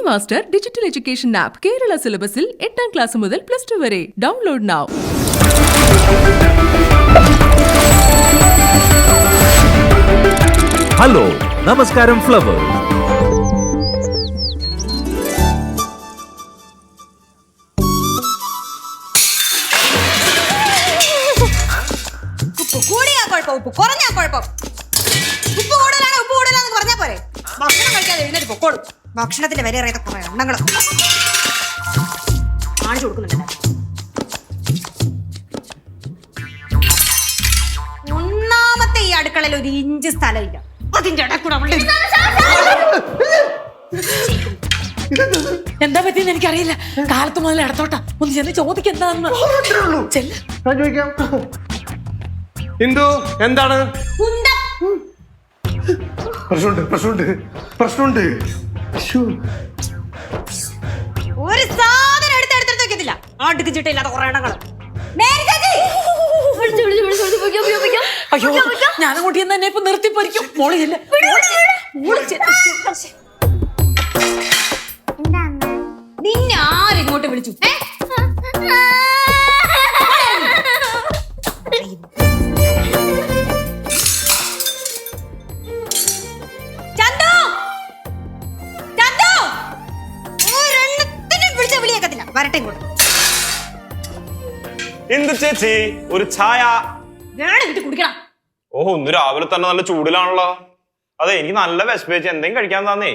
Master Digital Education App Kerala syllabus-il 8ാം class മുതൽ +2 വരെ. Download now. Hello നമസ്കാരം flowers. കൂടിയാ കുഴപ്പം, ഉപ്പ് കുറഞ്ഞാ കുഴപ്പം. ഉപ്പ് കൂടുതലാണ്, ഉപ്പ് കൂടുതലാന്ന് പറഞ്ഞാ പോരെ. ഭക്ഷണം കഴിക്കാതെ എഴുന്നേറ്റ് പൊക്കോളും. ഭക്ഷണത്തിന്റെ വില അറിയാത്ത കുറെ എണ്ണങ്ങൾ കാണിച്ചു കൊടുക്കുന്നുണ്ട്. ഒന്നാമത്തെ ഈ അടുക്കളയിൽ 1 ഇഞ്ച് സ്ഥലമില്ല. അതിന്റെ ഇടക്കൂടെ എന്താ പറ്റിയെന്ന് എനിക്കറിയില്ല. കാലത്ത് മുതൽ ഇടത്തോട്ടാ. ഒന്ന് ചെന്ന് ചോദിക്കെന്താന്ന്. ഹിന്ദു എന്താണ് പ്രശ്നമുണ്ട്. ഒരു സാധനം എടുത്തെടുത്ത് വെക്കത്തില്ല. അടുക്ക് ചിട്ടയില്ലാത്ത കുറെ എണ്ണങ്ങൾ. അയ്യോ, ഞാനും കൂട്ടി തന്നെ ഇപ്പൊ നിർത്തിപ്പൊരിക്കും. മോളില്ല നിന്നെ ആരിങ്ങോട്ട് വിളിച്ചു? വരട്ടെ ഇങ്ങോട്ട്. എന്ത് ചേച്ചി ഒരു ചായ കുടിക്കണം? ഓ, ഇന്ന് രാവിലെ തന്നെ നല്ല ചൂടിലാണല്ലോ. അതെ, എനിക്ക് നല്ല വിശപ്പേച്ചി, എന്തെങ്കിലും കഴിക്കാൻ തന്നേ.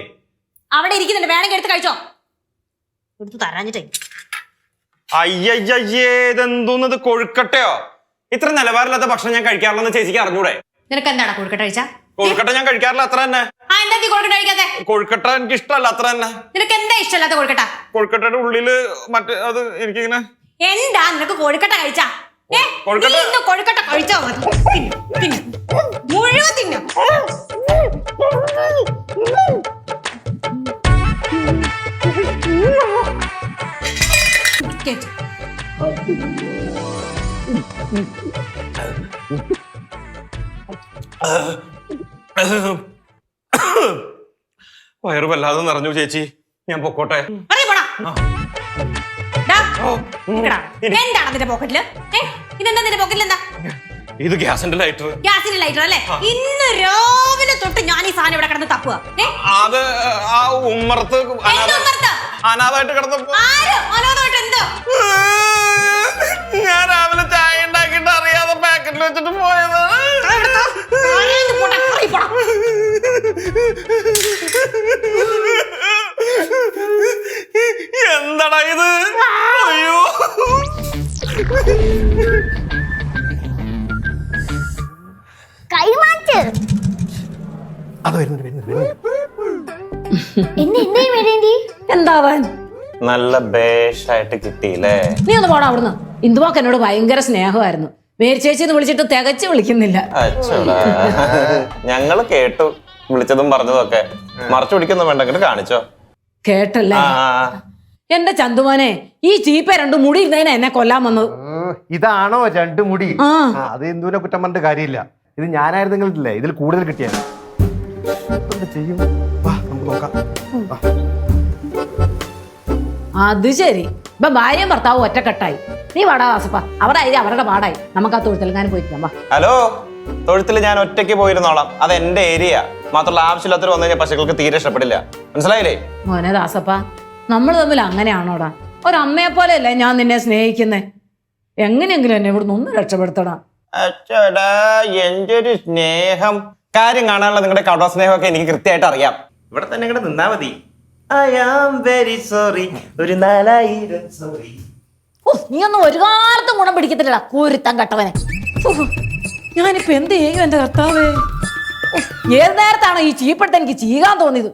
അവിടെ ഇരിക്കുന്നുണ്ട്, വേണമെങ്കിൽ എടുത്ത് കഴിച്ചോ. എടുത്ത് തരാഞ്ഞിട്ടേ. അയ്യയ്യേ, ഇതെന്തോന്നത് കൊഴുക്കട്ടയോ? ഇത്ര നിലവാരമില്ലാത്ത ഭക്ഷണം ഞാൻ കഴിക്കാറില്ലെന്ന് ചേച്ചിക്ക് അറിഞ്ഞൂടെ? നിനക്ക് എന്താണ് കൊഴുക്കട്ട കഴിച്ചാ? കൊഴുക്കട്ട ഞാൻ കഴിക്കാറില്ല, അത്ര തന്നെ. കൊഴുക്കട്ട എനിക്ക് ഇഷ്ടമല്ല, അത്ര തന്നെ. നിനക്ക് എന്താ ഇഷ്ടമല്ലാത്ത കൊഴുക്കട്ട? കൊഴുക്കട്ടയുടെ ഉള്ളില് മറ്റേ അത് എനിക്കിങ്ങനെ എന്താ നിനക്ക് കൊഴുക്കട്ട കഴിച്ചാ? കൊഴുക്കട്ട കഴിച്ചാ മതി. മുഴുവൻ തിന്നും. വയറ് വല്ലാതെ നിറഞ്ഞു ചേച്ചി, ഞാൻ പൊക്കോട്ടെ. എന്താണ് നിന്റെ പോക്കറ്റില്? ഇതെന്താ നിന്റെ പോക്കറ്റിൽ? എന്താ ഇത്? ഗ്യാസിന്റെ ലൈറ്റർ. ഗ്യാസിന്റെ ലൈറ്റർ അല്ലേ? ഇന്ന് രാവിലെ തൊട്ട് ഞാൻ ഈ സാധനം ഇവിടെ കിടന്ന് തപ്പുക. അത് ആ ഉമ്മറത്ത് അനാഥായിട്ട് കിടന്നപ്പോ ഞാൻ രാവിലെ ചായ ഉണ്ടാക്കിട്ട് അറിയാതെ പാക്കറ്റിൽ വെച്ചിട്ട് പോയത്. എന്താടാ ഇത്? അയ്യോ, കൈമാറ്റ്. എന്താവാൻ? നല്ല ബേഷായിട്ട് കിട്ടിയില്ലേ? നീ ഒന്ന് പോടാ അവിടുന്ന്. ഇന്ദുവാക്ക് എന്നോട് ഭയങ്കര സ്നേഹമായിരുന്നു. മേരി ചേച്ചിന്ന് വിളിച്ചിട്ട് തികച്ചു വിളിക്കുന്നില്ല. അച്ചോടാ, ഞങ്ങള് കേട്ടു വിളിച്ചതും പറഞ്ഞതും ഒക്കെ. മറച്ചു പിടിക്കൊന്നും വേണ്ട, കാണിച്ചോ. കേട്ടല്ലേ എന്റെ ചന്തുമോനെ? ഈ ചീപ്പ 2 മുടി ഇരുന്നതിനാ എന്നെ കൊല്ലാൻ വന്നത്. ഇതാണോ 2 മുടി? അത് എന്തുവിനെ കുറ്റം പറഞ്ഞിട്ട് കാര്യമില്ല. ഇത് ഞാനായിരുന്നെങ്കിലേ ഇതിൽ കൂടുതൽ കിട്ടിയാൽ ചെയ്യും. നമുക്ക് നോക്കാം. അത് ശരി. ഇപ്പൊ ഭാര്യയും ഭർത്താവും ഒറ്റക്കെട്ടായി. നീ വാടാ വാസപ്പ, അവരായി അവരുടെ പാടായി. നമുക്ക് ആ തൊഴുത്തിലെങ്ങാനും പോയിരിക്കാം. വാ. ഹലോ, തൊഴുത്തിൽ ഞാൻ ഒറ്റയ്ക്ക് പോയിരുന്നോളാം. അത് എന്റെ ഏരിയ. മാത്രമല്ല ആവശ്യമില്ലാത്തൊരു വന്നു കഴിഞ്ഞാൽ പശുക്കൾക്ക് തീരെ ഇഷ്ടപ്പെടില്ല. മനസ്സിലായില്ലേ? മോനെ ദാസപ്പ, നമ്മൾ തമ്മിൽ അങ്ങനെയാണോടാ? ഒരമ്മയെ പോലെയല്ലേ ഞാൻ നിന്നെ സ്നേഹിക്കുന്നേ. എങ്ങനെയെങ്കിലും എന്നെ ഇവിടുന്ന് ഒന്ന് രക്ഷപ്പെടുത്തണം. അച്ചടാ, എന്റെ ഒരു സ്നേഹം. കാര്യം കാണാനുള്ള നിങ്ങളുടെ കട സ്നേഹമൊക്കെ എനിക്ക് കൃത്യമായിട്ട് അറിയാം. ഇവിടെ തന്നെ ഇങ്ങോട്ട് നിന്നാ മതി. I am very sorry. ഒരു 4000 സോറി. നീ ഒന്നും ഒരു കാലത്തും ഗുണം പിടിക്കത്തില്ലടാ, കൂരുത്തം കട്ടവനെ. ഞാനിപ്പോ എന്ത് ചെയ്യും എന്റെ കർത്താവേ? ഏത് നേരത്താണ് ഈ ചീപ്പെടുത്ത് എനിക്ക് ചെയ്യാൻ തോന്നിയത്?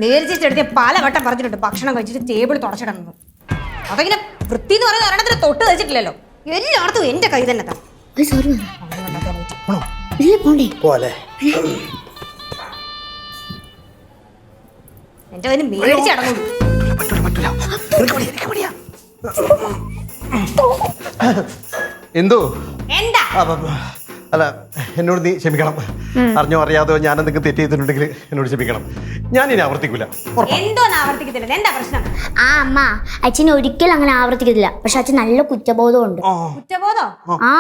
നേരിച്ചെടുത്ത് പലവട്ടം പറഞ്ഞിട്ടുണ്ട് ഭക്ഷണം കഴിച്ചിട്ട് ടേബിൾ തുടച്ചിടണം. അതങ്ങനെ വൃത്തി എന്ന് പറയുന്നത് ഒരെണ്ണത്തിന് തൊട്ട് വെച്ചിട്ടില്ലല്ലോ. എല്ലായിടത്തും എന്റെ കൈ തന്നെ. എന്റെ കയ്യിൽ മേടിച്ചടങ്ങുള്ളൂ. എന്തോ എന്താ അല്ല എന്നോട് നീ ക്ഷമിക്കണം. അറിഞ്ഞോ അറിയാതോ ഞാൻ എന്തെങ്കിലും തെറ്റ് ചെയ്തിട്ടുണ്ടെങ്കിൽ എന്നോട് ക്ഷമിക്കണം. ഞാൻ ഇനി ആവർത്തിക്കൂല. എന്തോന്ന് ആവർത്തിക്കത്തില്ല? എന്താ പ്രശ്നം? ആ അമ്മ, അച്ഛൻ ഒരിക്കലും അങ്ങനെ ആവർത്തിക്കത്തില്ല. പക്ഷെ അച്ഛൻ നല്ല കുറ്റബോധമുണ്ട്. കുറ്റബോധം? ആ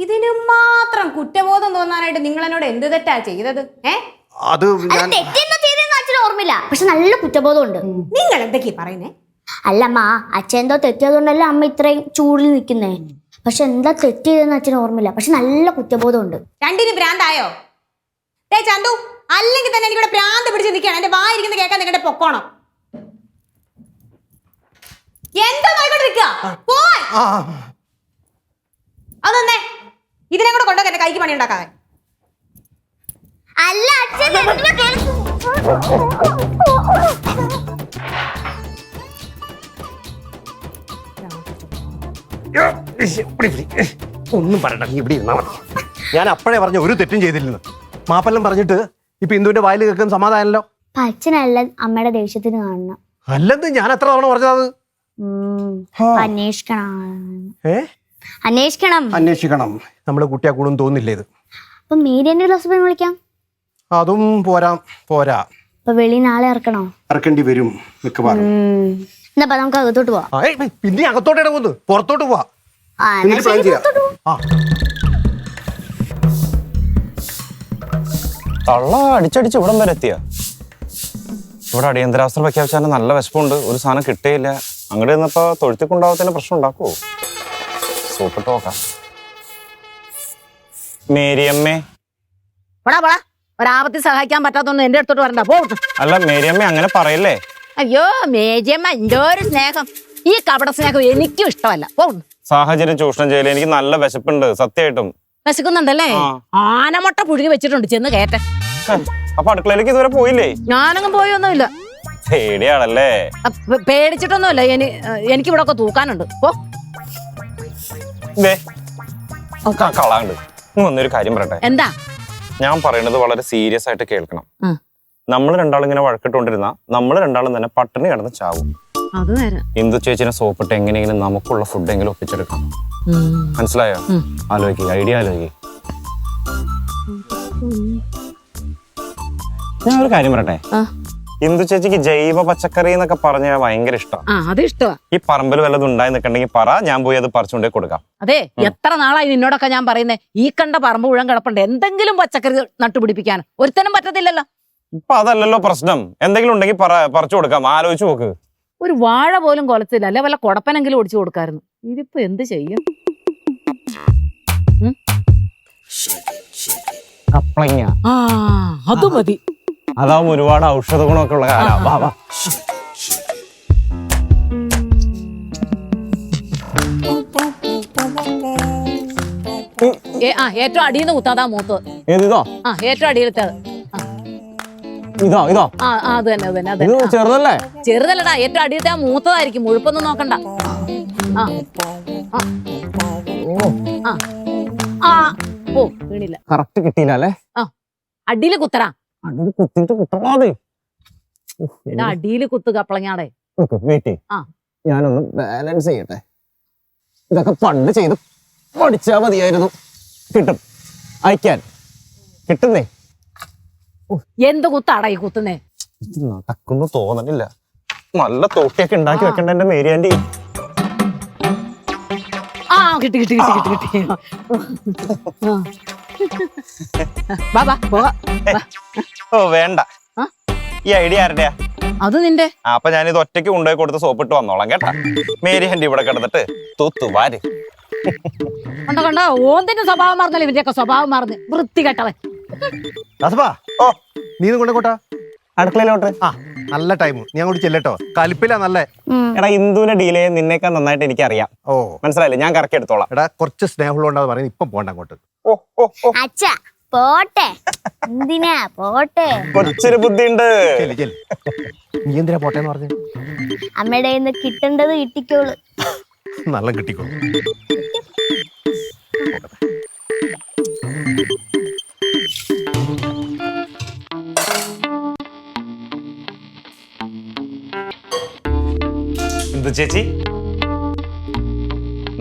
ഇതിനു മാത്രം കുറ്റബോധം തോന്നാനായിട്ട് നിങ്ങൾ എന്നോട് എന്ത് തെറ്റാ ചെയ്തത്? അത് ഞാൻ തെറ്റെന്താ ചെയ്തെന്ന് അച്ഛന് ഓർമ്മയില്ല, പക്ഷെ നല്ല കുറ്റബോധമുണ്ട്. നിങ്ങൾ എന്തൊക്കെയാ പറയുന്നേ? അല്ലമ്മ, അച്ഛൻ എന്തോ തെറ്റിയതുകൊണ്ടല്ല അമ്മ ഇത്രയും ചൂടിൽ നിൽക്കുന്നേ. പക്ഷെ എന്താ തെറ്റ് ചെയ്തെന്ന് അച്ഛന് ഓർമ്മയില്ല, പക്ഷെ നല്ല കുറ്റബോധമുണ്ട്. രണ്ടിനും ഭ്രാന്തായോ? ചന്തു, അല്ലെങ്കിൽ തന്നെ എനിക്കിവിടെ ഭ്രാന്ത് പിടിച്ച് നിൽക്കുകയാണ്. എന്റെ വായിരിക്കുന്നത് കേൾക്കാൻ നിങ്ങളുടെ പൊക്കോണം. എന്താ നോക്കിക്കൊണ്ടിരിക്കുക? അതൊന്നേ ഇതിനെ കൂടെ കൊണ്ടോ എന്റെ കൈക്ക് പണി ഉണ്ടാക്കാതെ. അല്ല അച്ഛൻ ഒന്നും പറയണ്ട, നീ ഇവിടെ ഇരുന്നാ മതി. ഞാൻ അപ്പോഴേ പറഞ്ഞ ഒരു തെറ്റും ചെയ്തില്ലെന്ന്. മാപ്പെല്ലാം പറഞ്ഞിട്ട് ഇപ്പൊ ഇന്ദുവിന്റെ വായിൽ കേൾക്കുന്ന സമാധാനമല്ലോ. അച്ഛനല്ല അമ്മയുടെ ദേഷ്യത്തിന് കാണണം. അല്ലെന്ന് ഞാൻ എത്ര തവണ പറഞ്ഞത്? അന്വേഷിക്കണം. നമ്മള് കുട്ടിയാക്കൂടും തോന്നില്ലേ ഇത്? അപ്പൊ മീഡിയന്റെ ഹസ്ബൻഡ് വിളിക്കാം. അതും പോരാ. അപ്പൊ വെളി നാളെ ഇറക്കണോ? ഇറക്കേണ്ടി വരും മിക്കവാറും. എന്നാ നമുക്ക് അകത്തോട്ട് പോവാം. പിന്നെ അകത്തോട്ട് പോകുന്നു, പുറത്തോട്ട് പോവാ. തള്ള അടിച്ചടിച്ച് ഇവിടം വരെ എത്തിയ. ഇവിടെ അടിയന്തരാവസ്ഥ പ്രഖ്യാപിച്ചാൽ നല്ല വിശപ്പുണ്ട്, ഒരു സാധനം കിട്ടേയില്ല. അങ്ങോട്ട് നിന്നപ്പോ തൊഴുത്തിക്കൊണ്ടാവത്തിന് പ്രശ്നം ഉണ്ടാക്കുവോ? സൂപ്പിട്ട് നോക്കാം. മേരിയമ്മേ, ഒരാപത്തിൽ സഹായിക്കാൻ പറ്റാത്തോണ്ട് എന്റെ അടുത്തോട്ട് വരണ്ട, പോട്ട്. അല്ല മേരിയമ്മ അങ്ങനെ പറയല്ലേ. അയ്യോ മേരിയമ്മ, എന്തോ ഒരു സ്നേഹം. ഈ കപട സ്നേഹം എനിക്കും ഇഷ്ടമല്ല. പോണ്ട്. സാഹചര്യം ചൂഷണം ചെയ്യലേ. എനിക്ക് നല്ല വിശപ്പുണ്ട് സത്യമായിട്ടും. വിശക്കുന്നുണ്ടല്ലേ? ആനമുട്ട പുഴുങ്ങി വെച്ചിട്ടുണ്ട്, ചെന്ന് കേട്ടെ. അപ്പൊ അടുക്കളയിലേക്ക് ഇതുവരെ പോയില്ലേ? ഞാനങ്ങും പോയൊന്നുമില്ല. പേടിയാണല്ലേ? പേടിച്ചിട്ടൊന്നുമില്ല. എനിക്ക് ഇവിടെ ഒക്കെ തൂക്കാനുണ്ട്. പോ. കളാണ്ട് ഒന്നൊരു കാര്യം പറയട്ടെ. എന്താ? ഞാൻ പറയുന്നത് വളരെ സീരിയസ് ആയിട്ട് കേൾക്കണം. നമ്മൾ രണ്ടാളും ഇങ്ങനെ വഴക്കിട്ടുകൊണ്ടിരുന്ന നമ്മൾ രണ്ടാളും തന്നെ പട്ടിണി കിടന്ന് ചാവും. അത് നേരെ. ഇന്ദു ചേച്ചിനെ സോപ്പിട്ട് എങ്ങനെയെങ്കിലും നമുക്കുള്ള ഫുഡെങ്കിലും ഒപ്പിച്ചെടുക്കാം. മനസ്സിലായോ? ആലോചിക്കുക, ഐഡിയ ആലോചിക്കുക. ഞാൻ ഒരു കാര്യം പറയട്ടെ. ഇന്ദു ചേച്ചിക്ക് ജൈവ പച്ചക്കറി എന്നൊക്കെ പറഞ്ഞ ഭയങ്കര ഇഷ്ടമാണ്. ഈ പറമ്പിൽ വല്ലതും ഉണ്ടായി നിൽക്കണ്ടെങ്കിൽ പറ, ഞാൻ പോയി അത് പറിച്ചുകൊണ്ടേ കൊടുക്കാം. അതെ, എത്ര നാളായി നിന്നോടൊക്കെ ഞാൻ പറയുന്നേ, ഈ കണ്ട പറമ്പ് മുഴുവൻ കിടപ്പുണ്ട്, എന്തെങ്കിലും പച്ചക്കറി നട്ടുപിടിപ്പിക്കാൻ. ഒരുത്തനും പറ്റത്തില്ലല്ലോ. ഇപ്പൊ അതല്ലല്ലോ പ്രശ്നം. എന്തെങ്കിലും ഉണ്ടെങ്കിൽ പറിച്ചു കൊടുക്കാം. ആലോചിച്ച് നോക്ക്. ഒരു വാഴ പോലും കൊലത്തില്ല, അല്ലെ വല്ല കൊടപ്പനെങ്കിലും ഒടിച്ചു കൊടുക്കായിരുന്നു. ഇതിപ്പോ എന്ത് ചെയ്യും? കപ്ലങ്ങ. അത് മതി. അതാവും ഒരുപാട് ഔഷധ ഗുണമൊക്കെ ഉള്ള കാലം. വാ വാ. ഏറ്റവും അടിയിൽ നിന്ന് കുത്താതാ മൂത്ത്. ഏതോ? ഏറ്റവും അടിയിലത്തെ. ഇതോ? അത് തന്നെ. ചെറുതല്ലേ? ചെറുതല്ലടാ, ഏറ്റവും അടിയിലത്തെ ആ മൂത്തതായിരിക്കും. മുഴുപ്പൊന്നും നോക്കണ്ട. ഓ വീണില്ല. കറക്റ്റ് കിട്ടിയില്ല അല്ലേ? അടിയില് കുത്തറാ. കുത്തിട്ട് കുത്തണേ. അടിയില് കുത്തു കപ്പളങ്ങാടെ. ഞാനൊന്ന് ബാലൻസ് ചെയ്യട്ടെ. ഇതൊക്കെ പണ്ട് ചെയ്ത് പഠിച്ചാ മതിയായിരുന്നു. കിട്ടും, അയക്കാൻ കിട്ടുന്നേ. എന്ത് കുത്താടാ ഈ കുത്തുന്നേ? നടക്കുന്നു തോന്നണില്ല. നല്ല തോട്ടിയൊക്കെ ഉണ്ടാക്കി വെക്കണ്ട എന്റെ മേരി ആന്റി. കിട്ടി. ഓ വേണ്ട, ഈ ഐഡിയ ആരുടെയാ? അത് നിന്റെ. അപ്പൊ ഞാനിത് ഒറ്റയ്ക്ക് കൊണ്ടുപോയി കൊടുത്ത് സോപ്പിട്ട് വന്നോളാം കേട്ടാ. മേരി ആന്റി ഇവിടെ കിടന്നിട്ട് തൂത്തുവാര്. കണ്ട ഓന്തിന്റെ സ്വഭാവം മാറുന്നല്ലേ ഇവന്റെയൊക്കെ സ്വഭാവം മാറുന്നു. വൃത്തികെട്ടവൻ. ഓ നീ കൊണ്ടോട്ടാ അടുക്കളയിലോട്ട്. നല്ല ടൈം, നീ അങ്ങോട്ട് ചെല്ലട്ടോ. കലിപ്പില്ല നല്ല. എടാ ഇന്ദുവിനെ ഡീൽ ചെയ്യാൻ നിന്നേക്കാൾ നന്നായിട്ട് എനിക്ക് അറിയാം. മനസ്സിലായില്ലേ? ഞാൻ കറക്കി എടുത്തോളാം. എടാ കുറച്ച് സ്നേഹമുള്ളതുകൊണ്ടാ പറയുന്നത്. ഇപ്പം പോണ്ട അങ്ങോട്ട്. അച്ഛാ പോട്ടെ. എന്തിനാ പോട്ടെ? കൊച്ചിന് ബുദ്ധിയുണ്ട്. നീ എന്തിനാ പോട്ടേന്ന് പറഞ്ഞു? അമ്മയുടെ കയ്യിൽ നിന്ന് കിട്ടേണ്ടത് കിട്ടിക്കോളൂ. നല്ല കിട്ടിക്കോളൂ. ഇന്ദു ചേച്ചി,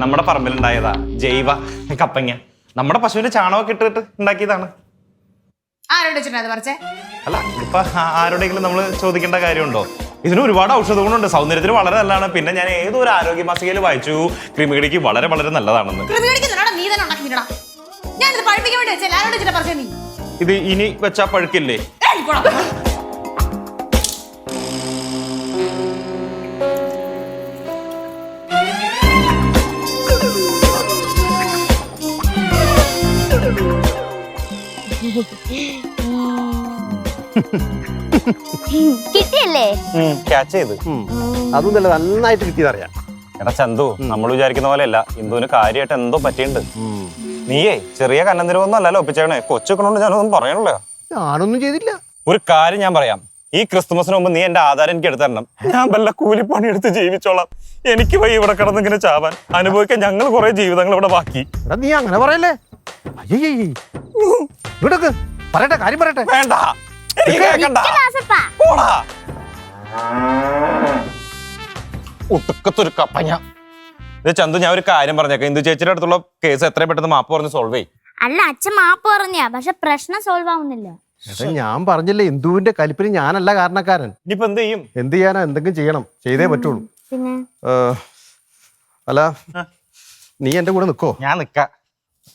നമ്മുടെ പറമ്പിലുണ്ടായതാ ജൈവ കപ്പങ്ങ. നമ്മുടെ പശുവിന്റെ ചാണകമൊക്കെ ഇട്ടിട്ട് ഉണ്ടാക്കിയതാണ്. ആരോട് വെച്ചിട്ടുണ്ട് പറിച്ചേ? അല്ല ഇപ്പൊ ആരോടെങ്കിലും നമ്മൾ ചോദിക്കേണ്ട കാര്യമുണ്ടോ? ഇതിന് ഒരുപാട് ഔഷധ ഗുണമുണ്ട്, സൗന്ദര്യത്തിന് വളരെ നല്ലതാണ്. പിന്നെ ഞാൻ ഏതോ ഒരു ആരോഗ്യ മാസികയിൽ വായിച്ചു ക്രിമികടിക്ക് വളരെ വളരെ നല്ലതാണെന്ന്. നീ തന്നെ ഉണ്ടാക്കിട്ടാ ഞാനിത് പഴുപ്പിക്കാൻ വേണ്ടി വെച്ചേ. ആരോട് വെച്ചിട്ടാ പറിച്ചേ നീ? ഇത് ഇനി വെച്ചാ പഴുക്കില്ലേ? കിട്ടിയല്ലേ? ക്യാച്ച് ചെയ്ത്. അതും നല്ല നന്നായിട്ട് കിട്ടിയതറിയാം. എടാ ചന്തു, നമ്മൾ വിചാരിക്കുന്ന പോലെയല്ല, ഇന്ദുവിന് കാര്യമായിട്ട് എന്തോ പറ്റിയിട്ടുണ്ട്. നീയേ ചെറിയ കന്നന്തിരവൊന്നും അല്ലല്ലോ ഒപ്പിച്ചേക്കണേ. കൊച്ചുക്കണോണ്ട് ഞാനൊന്നും പറയണല്ലോ. ഞാനൊന്നും ചെയ്തില്ല. ഒരു കാര്യം ഞാൻ പറയാം, ഈ ക്രിസ്തുമസിന് മുമ്പ് നീ എന്റെ ആധാരം എനിക്ക് എടുത്തു തരണം. ഞാൻ വല്ല കൂലിപ്പണി എടുത്ത് ജീവിച്ചോളാം. എനിക്ക് പോയി ഇവിടെ കിടന്നിങ്ങനെ ചാവാൻ അനുഭവിക്കാൻ ഞങ്ങൾ കുറെ ജീവിതങ്ങൾ ഇവിടെ ബാക്കി. എടാ നീ അങ്ങനെ പറയല്ലേ. അയ്യേ ഇവിടൊക്കെ പറയട്ടെ, കാര്യം പറയട്ടെ. വേണ്ട, കേക്കണ്ട. പോടാ. ഒട്ടുക്കത്തൊരു കപ്പഞ്ഞ. ചന്തു, ഞാൻ ഒരു കാര്യം പറഞ്ഞേക്കാം. ഇന്ദു ചേച്ചിയുടെ അടുത്തുള്ള കേസ് എത്രയും പെട്ടെന്ന് മാപ്പ് പറഞ്ഞ് സോൾവ് ചെയ്യും. അല്ല, അച്ഛൻ മാപ്പ് പറഞ്ഞ, പക്ഷെ പ്രശ്നം സോൾവ് ആവുന്നില്ല. എടാ ഞാൻ പറഞ്ഞില്ലേ, ഇന്ദുവിന്റെ കലിപ്പിന് ഞാനല്ല കാരണക്കാരൻ. ഇനിയിപ്പോ എന്ത് ചെയ്യും? എന്ത് ചെയ്യാനാ? എന്തെങ്കിലും ചെയ്യണം, ചെയ്തേ പറ്റുള്ളൂ. പിന്നെ അല്ല നീ എന്റെ കൂടെ നിക്കോ? ഞാൻ നിക്കാം.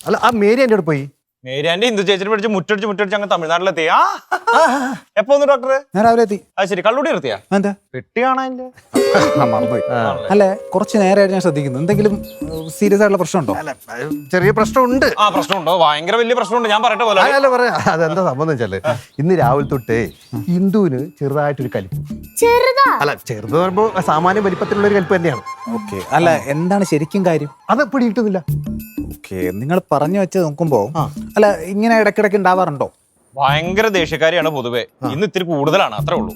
അല്ല ആ മേരി എന്റെ അടുത്ത് പോയി. മേരിയാന്റെ ഇന്ദു ചേച്ചിനെ പിടിച്ച് മുറ്റടിച്ച് അങ്ങ് തമിഴ്നാട്ടിലെത്തി. എപ്പോ വന്നു ഡോക്ടറെ? ഞാൻ രാവിലെ എത്തി. അത് ശരി, കള്ളുടി നിർത്തിയാ? എന്താ പെട്ടി കാണാനില്ല. മറന്നുപോയി. അല്ലെ, കുറച്ച് നേരമായിട്ട് ഞാൻ ശ്രദ്ധിക്കുന്നു. എന്തെങ്കിലും സീരിയസ് ആയിട്ടുള്ള പ്രശ്നമുണ്ടോ? ചെറിയ പ്രശ്നമുണ്ട്. പ്രശ്നമുണ്ടോ? ഭയങ്കര വലിയ പ്രശ്നമുണ്ട്. ഞാൻ പറയട്ടെ പോലെ. അല്ല പറയാ, അതെന്താ സംഭവം വെച്ചാല് ഇന്ന് രാവിലെ തൊട്ടേ ഹിന്ദുവിന് ചെറുതായിട്ടൊരു കലിപ്പ്. അല്ല ചെറുത് പറയുമ്പോ സാമാന്യ വലിപ്പത്തിലുള്ള ഒരു കലിപ്പ് തന്നെയാണ്. ഓക്കെ. അല്ല, എന്താണ് ശരിക്കും കാര്യം? അത് പിടികിട്ടുന്നില്ല. ഓക്കെ, നിങ്ങൾ പറഞ്ഞു വെച്ച് നോക്കുമ്പോ അല്ല ഇങ്ങനെ ഇടയ്ക്കിടയ്ക്ക് ഉണ്ടാവാറുണ്ടോ? ഭയങ്കര ദേഷ്യക്കാരിയാണ് പൊതുവെ. ഇന്ന് ഇത്തിരി കൂടുതലാണ്, അത്രേ ഉള്ളൂ.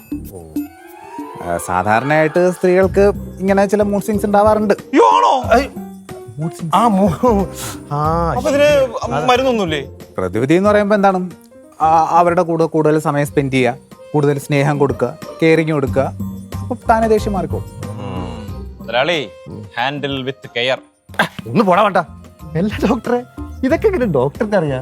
സാധാരണയായിട്ട് സ്ത്രീകൾക്ക് ഇങ്ങനെ ചില മൂഡ് സ്വിങ്സ് ഉണ്ടാവാറുണ്ട്. അപ്പൊ ഇതിന് മരുന്നൊന്നുമില്ലേ? പ്രതിവിധി എന്ന് പറയുമ്പോൾ എന്താണ്, അവരുടെ കൂടെ കൂടുതൽ സമയം സ്പെൻഡ് ചെയ്യുക, കൂടുതൽ സ്നേഹം കൊടുക്കുക, കെയറിങ് കൊടുക്കുക. അപ്പൊ താനെ ദേഷ്യം മാറിക്കോളും. മുതലാളി, ഹാൻഡിൽ വിത്ത് കെയർ. ഒന്ന് പോടാ വേണ്ട. എല്ലാ ഡോക്ടറെ ഇതൊക്കെ എങ്ങനെ ഡോക്ടറിന് അറിയാം?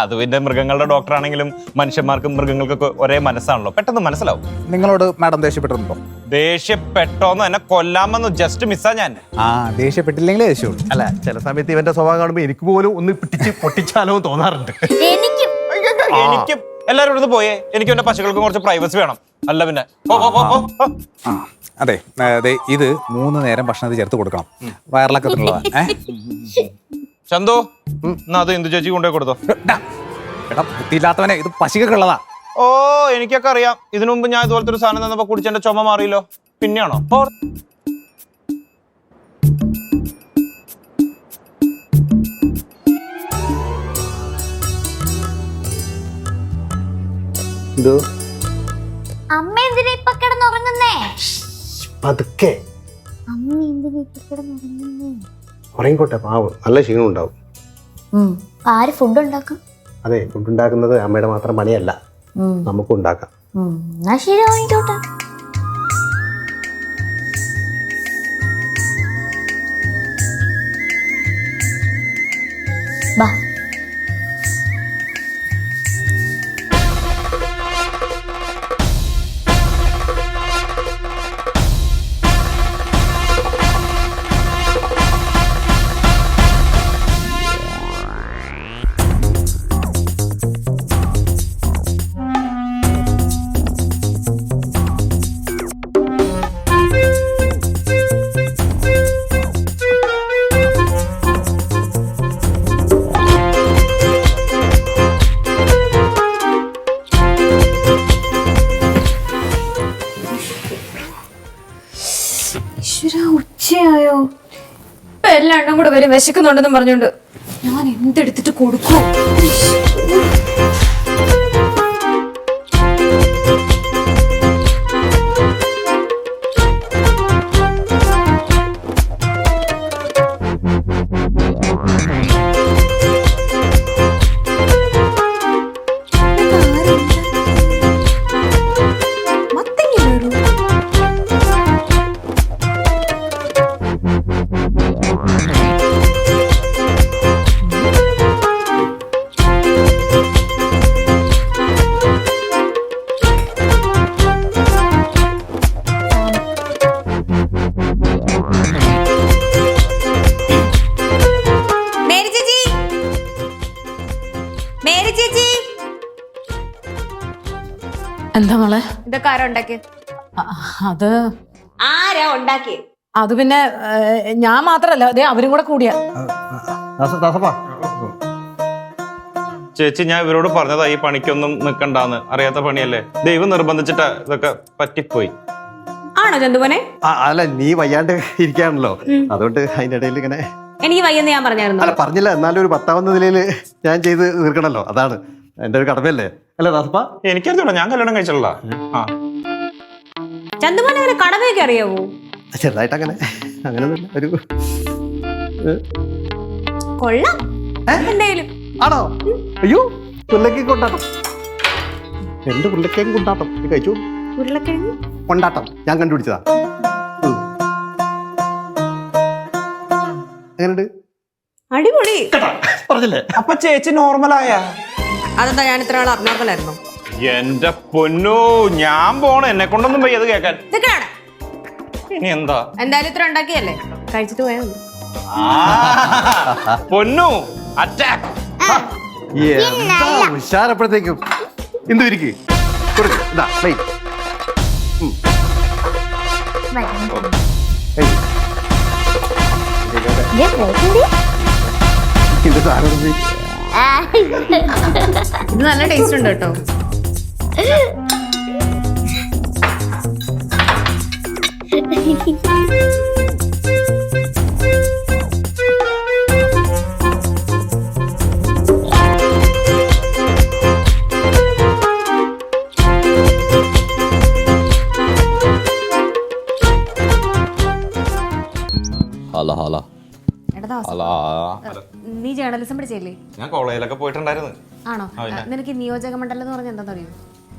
അത് പിന്നെ മൃഗങ്ങളുടെ ഡോക്ടർ ആണെങ്കിലും മനുഷ്യന്മാർക്കും മൃഗങ്ങൾക്കൊക്കെ ഒരേ മനസ്സാണല്ലോ, പെട്ടെന്ന് മനസ്സിലാവും. നിങ്ങളോട് മാഡം ദേഷ്യപ്പെട്ടിട്ടുണ്ടോ? ദേഷ്യപ്പെട്ടോന്ന് എന്നെ കൊല്ലാമെന്ന് ജസ്റ്റ് മിസ്സാ ഞാൻ. ദേഷ്യപ്പെട്ടില്ലെങ്കിലേ ദേഷ്യമുള്ളൂ. അല്ല ചില സമയത്ത് ഇവന്റെ സ്വഭാവം കാണുമ്പോ എനിക്ക് പോലും ഒന്ന് പൊട്ടിച്ചാലോ തോന്നാറുണ്ട്. എനിക്കും എല്ലാവരും ഇവിടുന്ന് പോയേ. എനിക്ക് എന്റെ പശുക്കൾക്കും കുറച്ച് പ്രൈവസി വേണം. അല്ല പിന്നെ അതെ, ഇത് 3 നേരം ഭക്ഷണത്തിൽ ചേർത്ത് കൊടുക്കണം. വയറിളൊക്കെ ചന്തു, എന്നാ അത് ഇന്ദു ചേച്ചി കൊണ്ടുപോയി കൊടുത്തോ. എടാ ബുദ്ധിയില്ലാത്തവനെ, ഇത് പശുക്കൊള്ളതാ. ഓ എനിക്കൊക്കെ അറിയാം. ഇതിനു മുമ്പ് ഞാൻ ഇതുപോലത്തെ ഒരു സാധനം തന്നപ്പോ കുടിച്ചെന്റെ ചുമ മാറിയല്ലോ. പിന്നെയാണോ? അമ്മ എന്തിനാ ഇപ്പൊ കിടന്നുറങ്ങുന്നേ? പതുക്കെ അമ്മ എന്തിനാ ഇപ്പൊ കിടന്നുറങ്ങുന്നേ? ഉറങ്ങിക്കോട്ടെ, പാവം നല്ല ക്ഷീണം ഉണ്ടാവും. ആര് ഫുഡ് ഉണ്ടാക്കും? അതെ, ഫുഡ് ഉണ്ടാക്കുന്നത് അമ്മയുടെ മാത്രം പണിയല്ല, നമുക്കും ഉണ്ടാക്കാം. എന്നാ ശരി, വാങ്ങിക്കോട്ടെ. ബാ. ഉച്ചയായോ? ഇപ്പൊ എല്ലാം എണ്ണം കൂടെ വരും, വിശക്കുന്നുണ്ടെന്നും പറഞ്ഞോണ്ട് ഞാൻ എന്തെടുത്തിട്ട് കൊടുക്കും? എന്താ മോളെ? ഇതൊക്കെ ആരാ ഉണ്ടാക്കി? അത് ആരാ ഉണ്ടാക്കി? അത് പിന്നെ ഞാൻ മാത്രല്ല, അതെ അവരും കൂടെ കൂടിയാ. ചേച്ചി, ഞാൻ ഇവരോട് പറഞ്ഞതാ ഈ പണിക്കൊന്നും നിൽക്കണ്ടാന്ന്. അറിയാത്ത പണിയല്ലേ, ദൈവം നിർബന്ധിച്ചിട്ടാ ഇതൊക്കെ പറ്റിപ്പോയി. ആണോ ചന്തുമോനെ? അല്ല, നീ വയ്യാണ്ട് ഇരിക്കാണല്ലോ, അതുകൊണ്ട് അതിന്റെ ഇടയിൽ ഇങ്ങനെ. എനിക്ക് വയ്യെന്ന് ഞാൻ പറഞ്ഞായിരുന്നു. അല്ല, പറഞ്ഞില്ല, എന്നാലും ഒരു 10ാമത്തെ നിലയിൽ ഞാൻ ചെയ്ത് തീർക്കണല്ലോ, അതാണ് എന്റെ ഒരു കടമയല്ലേ. അല്ല ദാസപ്പ, എനിക്കറിഞ്ഞൂടാ, ഞാൻ കല്യാണം കഴിച്ചിട്ടുള്ള. ചന്തുമോനെ അങ്ങനെ കടമയൊക്കെ അറിയാവോ? ചെറുതായിട്ട് അങ്ങനെ ഒരു കൊള്ളാം. എന്തായാലും ആണോ? അയ്യോ, പുല്ലക്കി കൊണ്ടാട്ടം, എന്റെ പുല്ലക്കേം കൊണ്ടാട്ടം നീ കഴിച്ചു. ഉരുളക്കിഴങ്ങ് കൊണ്ടാട്ടം ഞാൻ കണ്ടുപിടിച്ചതാ. എങ്ങനെയുണ്ട്? അടിപൊളി. പറഞ്ഞില്ലേ? അപ്പൊ ചേച്ചി നോർമലായ? അതെന്താ, ഞാൻ ഇത്ര ആൾ അബ്നോർമൽ ആയിരുന്നു? എന്റെ പൊന്നോ, ഞാൻ പോണ, എന്നെ കൊണ്ടൊന്നും പോയി അത് കേക്കാൻ. ഇതൊക്കെയാണ്. ഇനി എന്താ? എന്തായാലും ഇത്ര ഉണ്ടാക്കിയല്ലേ, കഴിച്ചിട്ട് പോയാ മതി. പൊന്നു അറ്റാക്ക്. ഉഷാരപ്പോഴത്തേക്കും എന്തു ഇരിക്ക് കൊടുക്ക്. ഇതാ പ്ലേറ്റ്. ഇത് സാധനം ഇത് നല്ല ടേസ്റ്റ് ഉണ്ട് കേട്ടോ. നീ ജേർണലിസം പഠിച്ചല്ലേ? ഞാൻ കോളേജിലൊക്കെ പോയിട്ടുണ്ടായിരുന്നു. ആണോ? നിനക്ക് നിയോജക മണ്ഡലം എന്ന് പറഞ്ഞാൽ എന്താണെന്നറിയോ?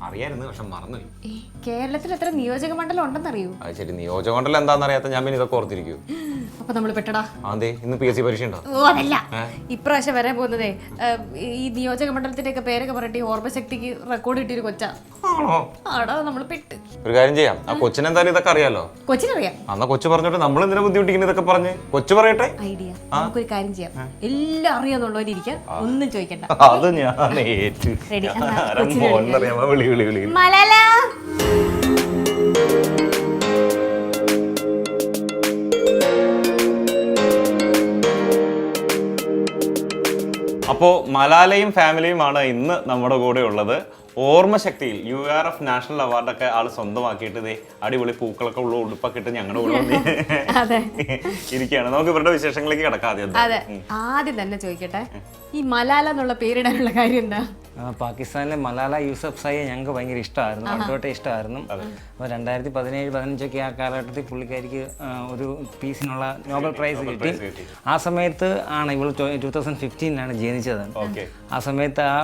അറിയായിരുന്നു, പക്ഷെ മറന്നു. കേരളത്തിൽ എത്ര നിയോജക മണ്ഡലം ഉണ്ടെന്നറിയോ? അത് ശരി, നിയോജക മണ്ഡലം എന്താണെന്ന് അറിയാത്ത ഞാൻ പിന്നെ ഇതൊക്കെ ഓർത്തിരിക്കൂ. അപ്പൊ നമ്മൾ പെട്ടടാ. അതെ, ഇന്ന് PSC പരീക്ഷ ഉണ്ടോ? ഓ അതല്ല, ഇപ്രാവശ്യം വരാൻ പോകുന്നതേ ഈ നിയോജക മണ്ഡലത്തിന്റെ ഒക്കെ പേരൊക്കെ പറഞ്ഞിട്ട് ഓർമ്മശക്തിക്ക് റെക്കോർഡ് കിട്ടിയൊരു കൊച്ചാ. ആടാ, നമ്മൾ പെട്ട്. ഒരു കാര്യം ചെയ്യാം, ആ കൊച്ചിന് എന്തായാലും ഇതൊക്കെ അറിയാലോ. കൊച്ചിനറിയാം. അന്നാ കൊച്ചു പറഞ്ഞോട്ട് നമ്മൾ എന്തിനാ ബുദ്ധിമുട്ടിക്കുന്നത് ഇതൊക്കെ പറഞ്ഞ്. കൊച്ചു പറയട്ടെ ഐഡിയ. നമുക്കൊരു കാര്യം ചെയ്യാം, എല്ലാം അറിയാന്നുള്ളവരിക്കാം, ഒന്നും ചോദിക്കണ്ട. അത് ഞാൻ ഏറ്റു. റെഡി? വിളി. മലാല. അപ്പോൾ മലാലയും ഫാമിലിയുമാണ് ഇന്ന് നമ്മുടെ കൂടെ ഉള്ളത്. ഓർമ്മശക്തിയിൽ URF നാഷണൽ അവാർഡൊക്കെ ആള് സ്വന്തമാക്കിയിട്ട് ഇതേ അടിപൊളി പൂക്കളൊക്കെ ഉള്ള ഉടുപ്പൊക്കെ ഇട്ട് ഞങ്ങളുടെ കൂടെ ഇരിക്കുകയാണ്. നമുക്ക് ഇവരുടെ വിശേഷങ്ങളിലേക്ക് കിടക്കാം. അതെ, ആദ്യം തന്നെ ചോദിക്കട്ടെ, ഈ മലാല എന്നുള്ള പേരിടാനുള്ള കാര്യം എന്താ? പാകിസ്ഥാനിലെ മലാല യൂസഫ്സായിയെ ഞങ്ങൾക്ക് ഭയങ്കര ഇഷ്ടമായിരുന്നു, പണ്ടോട്ടെ ഇഷ്ടമായിരുന്നു. അപ്പോൾ 2017-15 ആ കാലഘട്ടത്തിൽ പുള്ളിക്കാരിക്ക് ഒരു പീസിനുള്ള നോബൽ പ്രൈസ് കിട്ടി. ആ സമയത്ത് ആണ് ഇവൾ 2015 ജനിച്ചത്. ആ സമയത്ത് ആ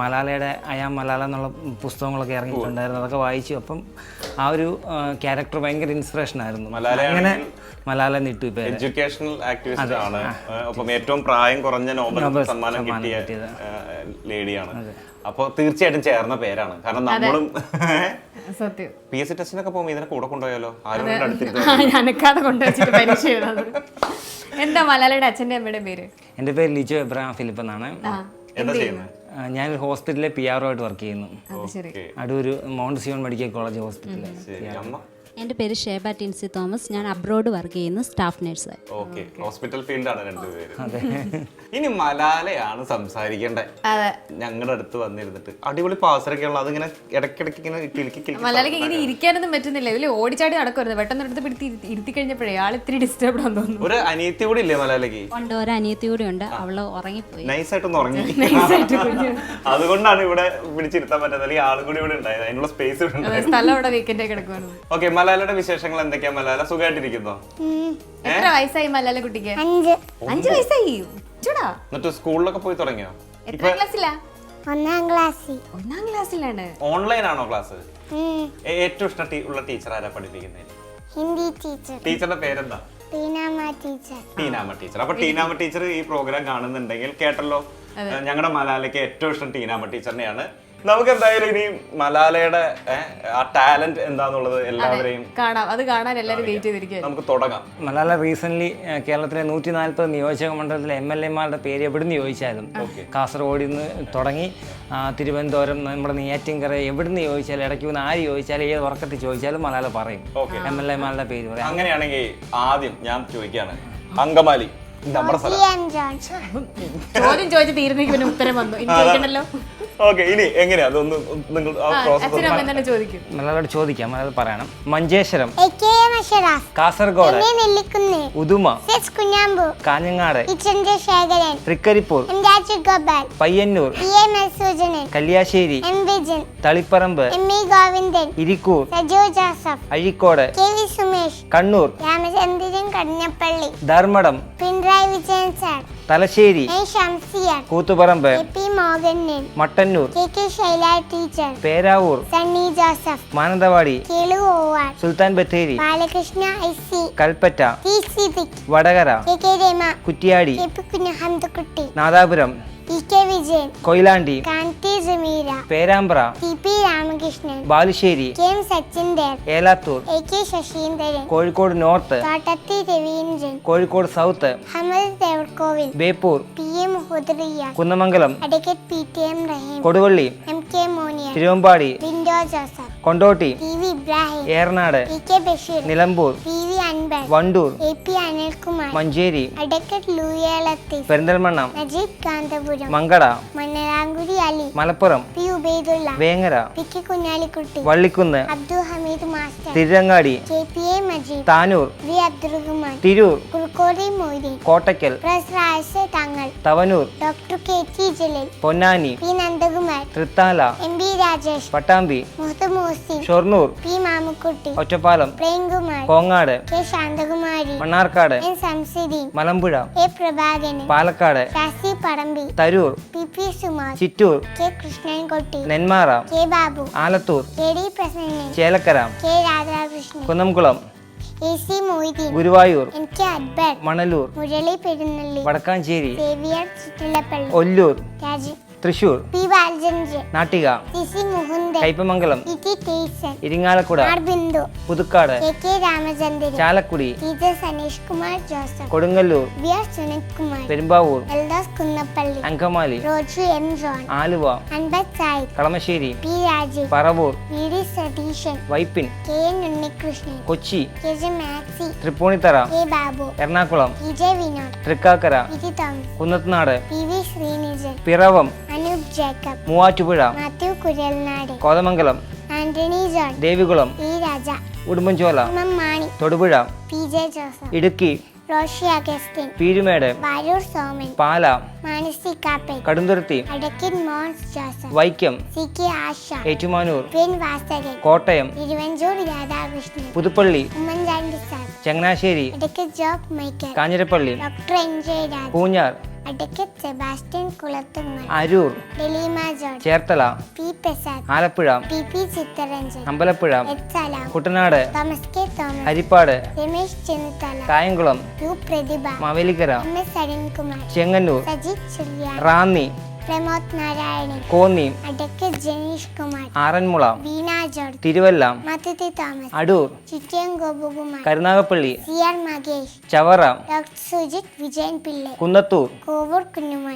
മലാലയുടെ അയാം മലാല എന്നുള്ള പുസ്തകങ്ങളൊക്കെ ഇറങ്ങിയിട്ടുണ്ടായിരുന്നു, അതൊക്കെ വായിച്ചു. അപ്പം ആ ഒരു ക്യാരക്ടർ ഭയങ്കര ഇൻസ്പിറേഷൻ ആയിരുന്നു. അങ്ങനെ മലാല നിട്ടു. എഡ്യൂക്കേഷണൽ ആക്ടിവിസ്റ്റ് ആണ്. അപ്പം ഏറ്റവും പ്രായം കുറഞ്ഞ നോബൽ സമ്മാനം കിട്ടിയ ലേഡിയാണ്. അപ്പൊ തീർച്ചയായിട്ടും ചേർന്ന പേരാണ്. കാരണം നമ്മളും സത്യം PSC ടെസ്റ്റിനൊക്കെ പോകുമ്പോൾ ഇതിനെ കൂടെ കൊണ്ടുപോയാലോ, ആരും അനക്കാതെ കൊണ്ടുവച്ചിട്ട് പരീക്ഷ എഴുതാം. എന്താ മലാലയുടെ അച്ഛൻ്റെ അമ്മയുടെ പേര്? എൻ്റെ പേര് ലിജോ എബ്രഹാം ഫിലിപ്പ് എന്നാണ്. എന്താ ചെയ്യുന്നത്? ഞാൻ ഹോസ്പിറ്റലിലെ PRO ആയിട്ട് വർക്ക് ചെയ്യുന്നു. Adoor Mount Zion medical college ഹോസ്പിറ്റലിൽ. എൻ്റെ പേര് ഷേബ ടിൻസി തോമസ്. ഞാൻ അബ്രോഡ് വർക്ക് ചെയ്യുന്നു, സ്റ്റാഫ് നേഴ്സായി. ഹോസ്പിറ്റൽ ഫീൽഡാണ് രണ്ടുപേരും. ഇനി മലാലയാണ് സംസാരിക്കേണ്ടത്. ഞങ്ങളുടെ അടുത്ത് വന്നിരുന്നിട്ട് അടിപൊളി പാസറൊക്കെയുള്ള അതിങ്ങനെ ഇടയ്ക്കിടയ്ക്ക് ഇങ്ങനെ കിളിക്കി. മലാലയ്ക്ക് ഇങ്ങനെ ഇരിക്കാനൊന്നും പറ്റുന്നില്ല, ഇതിൽ ഓടിച്ചാടി നടക്കുമായിരുന്നു. പെട്ടെന്ന് എടുത്ത് പിടിച്ച് ഇരുത്തി കഴിഞ്ഞപ്പോഴേ ആൾ ഇത്തിരി ഡിസ്റ്റർബ് ആണെന്ന് തോന്നുന്നു. ഒരു അനിയത്തി കൂടി ഇല്ലേ മലാലയ്ക്ക്? ഉണ്ട്, ഒരു അനിയത്തി കൂടി ഉണ്ട്. അവള് ഉറങ്ങിപ്പോയി, നൈസായിട്ടൊന്ന് ഉറങ്ങി. അതുകൊണ്ടാണ് ഇവിടെ പിടിച്ചിരുത്താൻ പറ്റുന്നത്. അല്ലെങ്കിൽ ആളും കൂടി ഇവിടെ ഉണ്ടായത്, അതിനുള്ള സ്പേസ് സ്ഥലം ഇവിടെ വീക്കെൻഡ് കിടക്കുവാണ്. ഓക്കെ, മലാലയുടെ വിശേഷങ്ങൾ എന്തൊക്കെയാ? മലാല സുഖമായിട്ടിരിക്കുന്നോ? എത്ര വയസ്സായി മലാല കുട്ടിക്ക്? 5 വയസ്സായി. എന്നിട്ട് സ്കൂളിലൊക്കെ പോയി തുടങ്ങിയോ? എത്ര ക്ലാസ്സിലാ? 1ാം ക്ലാസ്സിൽ. 1ാം ക്ലാസ്സിലാണ്. ഓൺലൈൻ ആണോ ക്ലാസ്? ഏറ്റവും ഇഷ്ടമുള്ള ടീച്ചർ ആരാ പഠിപ്പിക്കുന്നത്? ഹിന്ദി ടീച്ചർ. ടീച്ചറുടെ പേരെന്താ? ടീനാമ ടീച്ചർ. ടീനാമ ടീച്ചർ. അപ്പൊ ടീനാമ ടീച്ചർ ഈ പ്രോഗ്രാം കാണുന്നുണ്ടെങ്കിൽ കേട്ടല്ലോ, ഞങ്ങളുടെ മലാലയ്ക്ക് ഏറ്റവും ഇഷ്ടം ടീനാമ ടീച്ചറിനെയാണ്. നമുക്ക് എന്തായാലും ഇനി മലാലയുടെ ആ ടാലന്റ് എന്താന്നുള്ളത് എല്ലാവരെയും കാണാം, അത് കാണാൻ എല്ലാവരും വെയിറ്റ് ചെയ്തിരിക്കും. നമുക്ക് തുടങ്ങാം. മലാല റീസെന്റ് കേരളത്തിലെ 140 നിയോജക മണ്ഡലത്തിലെ MLA-മാരുടെ പേര് എവിടുന്ന് ചോദിച്ചാലും കാസർഗോഡിൽ നിന്ന് തുടങ്ങി തിരുവനന്തപുരം, നമ്മുടെ നെയ്യാറ്റിൻകര, എവിടുന്ന് ചോദിച്ചാലും ഇടയ്ക്ക് വന്ന് ആര് ചോദിച്ചാലും ഏത് ഉറക്കത്തിൽ ചോദിച്ചാലും മലാല പറയും. MLA-മാരുടെ പേര് പറയും. അങ്ങനെയാണെങ്കിൽ ആദ്യം ഞാൻ ചോദിക്കുകയാണ്, അങ്കമാലി നമ്മുടെ സ്ഥലം. ചോദ്യം ചോദിച്ച് തീരുന്നെങ്കിൽ ഉത്തരം വന്നു. ഇനി ചോദിക്കണല്ലോ. ഓക്കെ, ഇനി എങ്ങനെയാ അതൊന്ന് നിങ്ങൾ ചോദിക്കും. മലയാളോട് ചോദിക്കാം, മലയാളം പറയണം. മഞ്ചേശ്വരം, കാസർഗോഡ്, ഉദുമ, കാഞ്ഞങ്ങാട്, തൃക്കരിപ്പൂർ, പയ്യന്നൂർ, കല്യാശ്ശേരി, തളിപ്പറമ്പ്, ഇരിക്കൂർ, അഴീക്കോട്, കണ്ണൂർ, ധർമ്മടം, തലശ്ശേരി, കൂത്തുപറമ്പ്, മട്ടന്നൂർ, പേരാവൂർ, മാനന്തവാടി, സുൽത്താൻ ബത്തേരി, കൽപ്പറ്റ, വടകര, കുറ്റിയാടി, നാദാപുരം, കൊയിലാണ്ടി, പേരാമ്പ്ര, ബാലുശ്ശേരി, ഏലാത്തൂർ, കോഴിക്കോട് നോർത്ത്, കോഴിക്കോട് സൗത്ത്, ബേപ്പൂർ, കുന്നമംഗലം, കൊടുവള്ളി, തിരുവമ്പാടി, കൊണ്ടോട്ടി, ഏറനാട്, നിലമ്പൂർ, വണ്ടൂർ, മഞ്ചേരി, പെരിന്തൽമണ്ണ, മങ്കട, മലപ്പുറം, വേങ്ങര, വള്ളിക്കുന്ന്, തിരുരങ്ങാടി, താനൂർ, തിരൂർ, കോട്ടയ്ക്കൽ, തവനൂർ, പൊന്നാനി, തൃത്താല, പട്ടാമ്പി, ഷൊർണൂർ, ഒറ്റപ്പാലം, കോങ്ങാട്, മണ്ണാർക്കാട്, മലമ്പുഴ, പാലക്കാട്, തരൂർ, ചിറ്റൂർ, നെന്മാറ, ആലത്തൂർ, ചേലക്കര, കുന്നംകുളം, ഗുരുവായൂർ, മണലൂർ, വടക്കാഞ്ചേരി, ഒല്ലൂർ, തൃശൂർ, നാട്ടിക, കയ്പമംഗലം, ഇരിങ്ങാലക്കുട, പുതുക്കാട്, ചാലക്കുടി, കൊടുങ്ങല്ലൂർ, പെരുമ്പാവൂർ, അങ്കമാലി, ആലുവ, കളമശ്ശേരി, പറവൂർ, വൈപ്പിൻ, കൊച്ചി, തൃപ്പൂണിത്തറ, എറണാകുളം, തൃക്കാക്കര, കുന്നത്തുനാട്, പിറവം, മൂവാറ്റുപുഴ, കോതമംഗലം, ദേവികുളം, ഉടുമ്പൻചോല, തൊടുപുഴ, ഇടുക്കി, പീരുമേട്, പാല, കടുന്തുരുത്തി, വൈക്കം, ഏറ്റുമാനൂർ, കോട്ടയം, പുതുപ്പള്ളി, ചങ്ങനാശ്ശേരി, കാഞ്ഞിരപ്പള്ളി, പൂഞ്ഞാർ, അരൂർ, ചേർത്തല, ആലപ്പുഴ, അമ്പലപ്പുഴ, കുട്ടനാട്, ഹരിപ്പാട്, കായംകുളം, മാവേലിക്കര, ചെങ്ങന്നൂർ, റാന്നി, കോന്നി, ആറന്മുള, തിരുവല്ല, അടൂർ, കരുനാഗപ്പള്ളി, ചവറ, കുന്നത്തൂർ,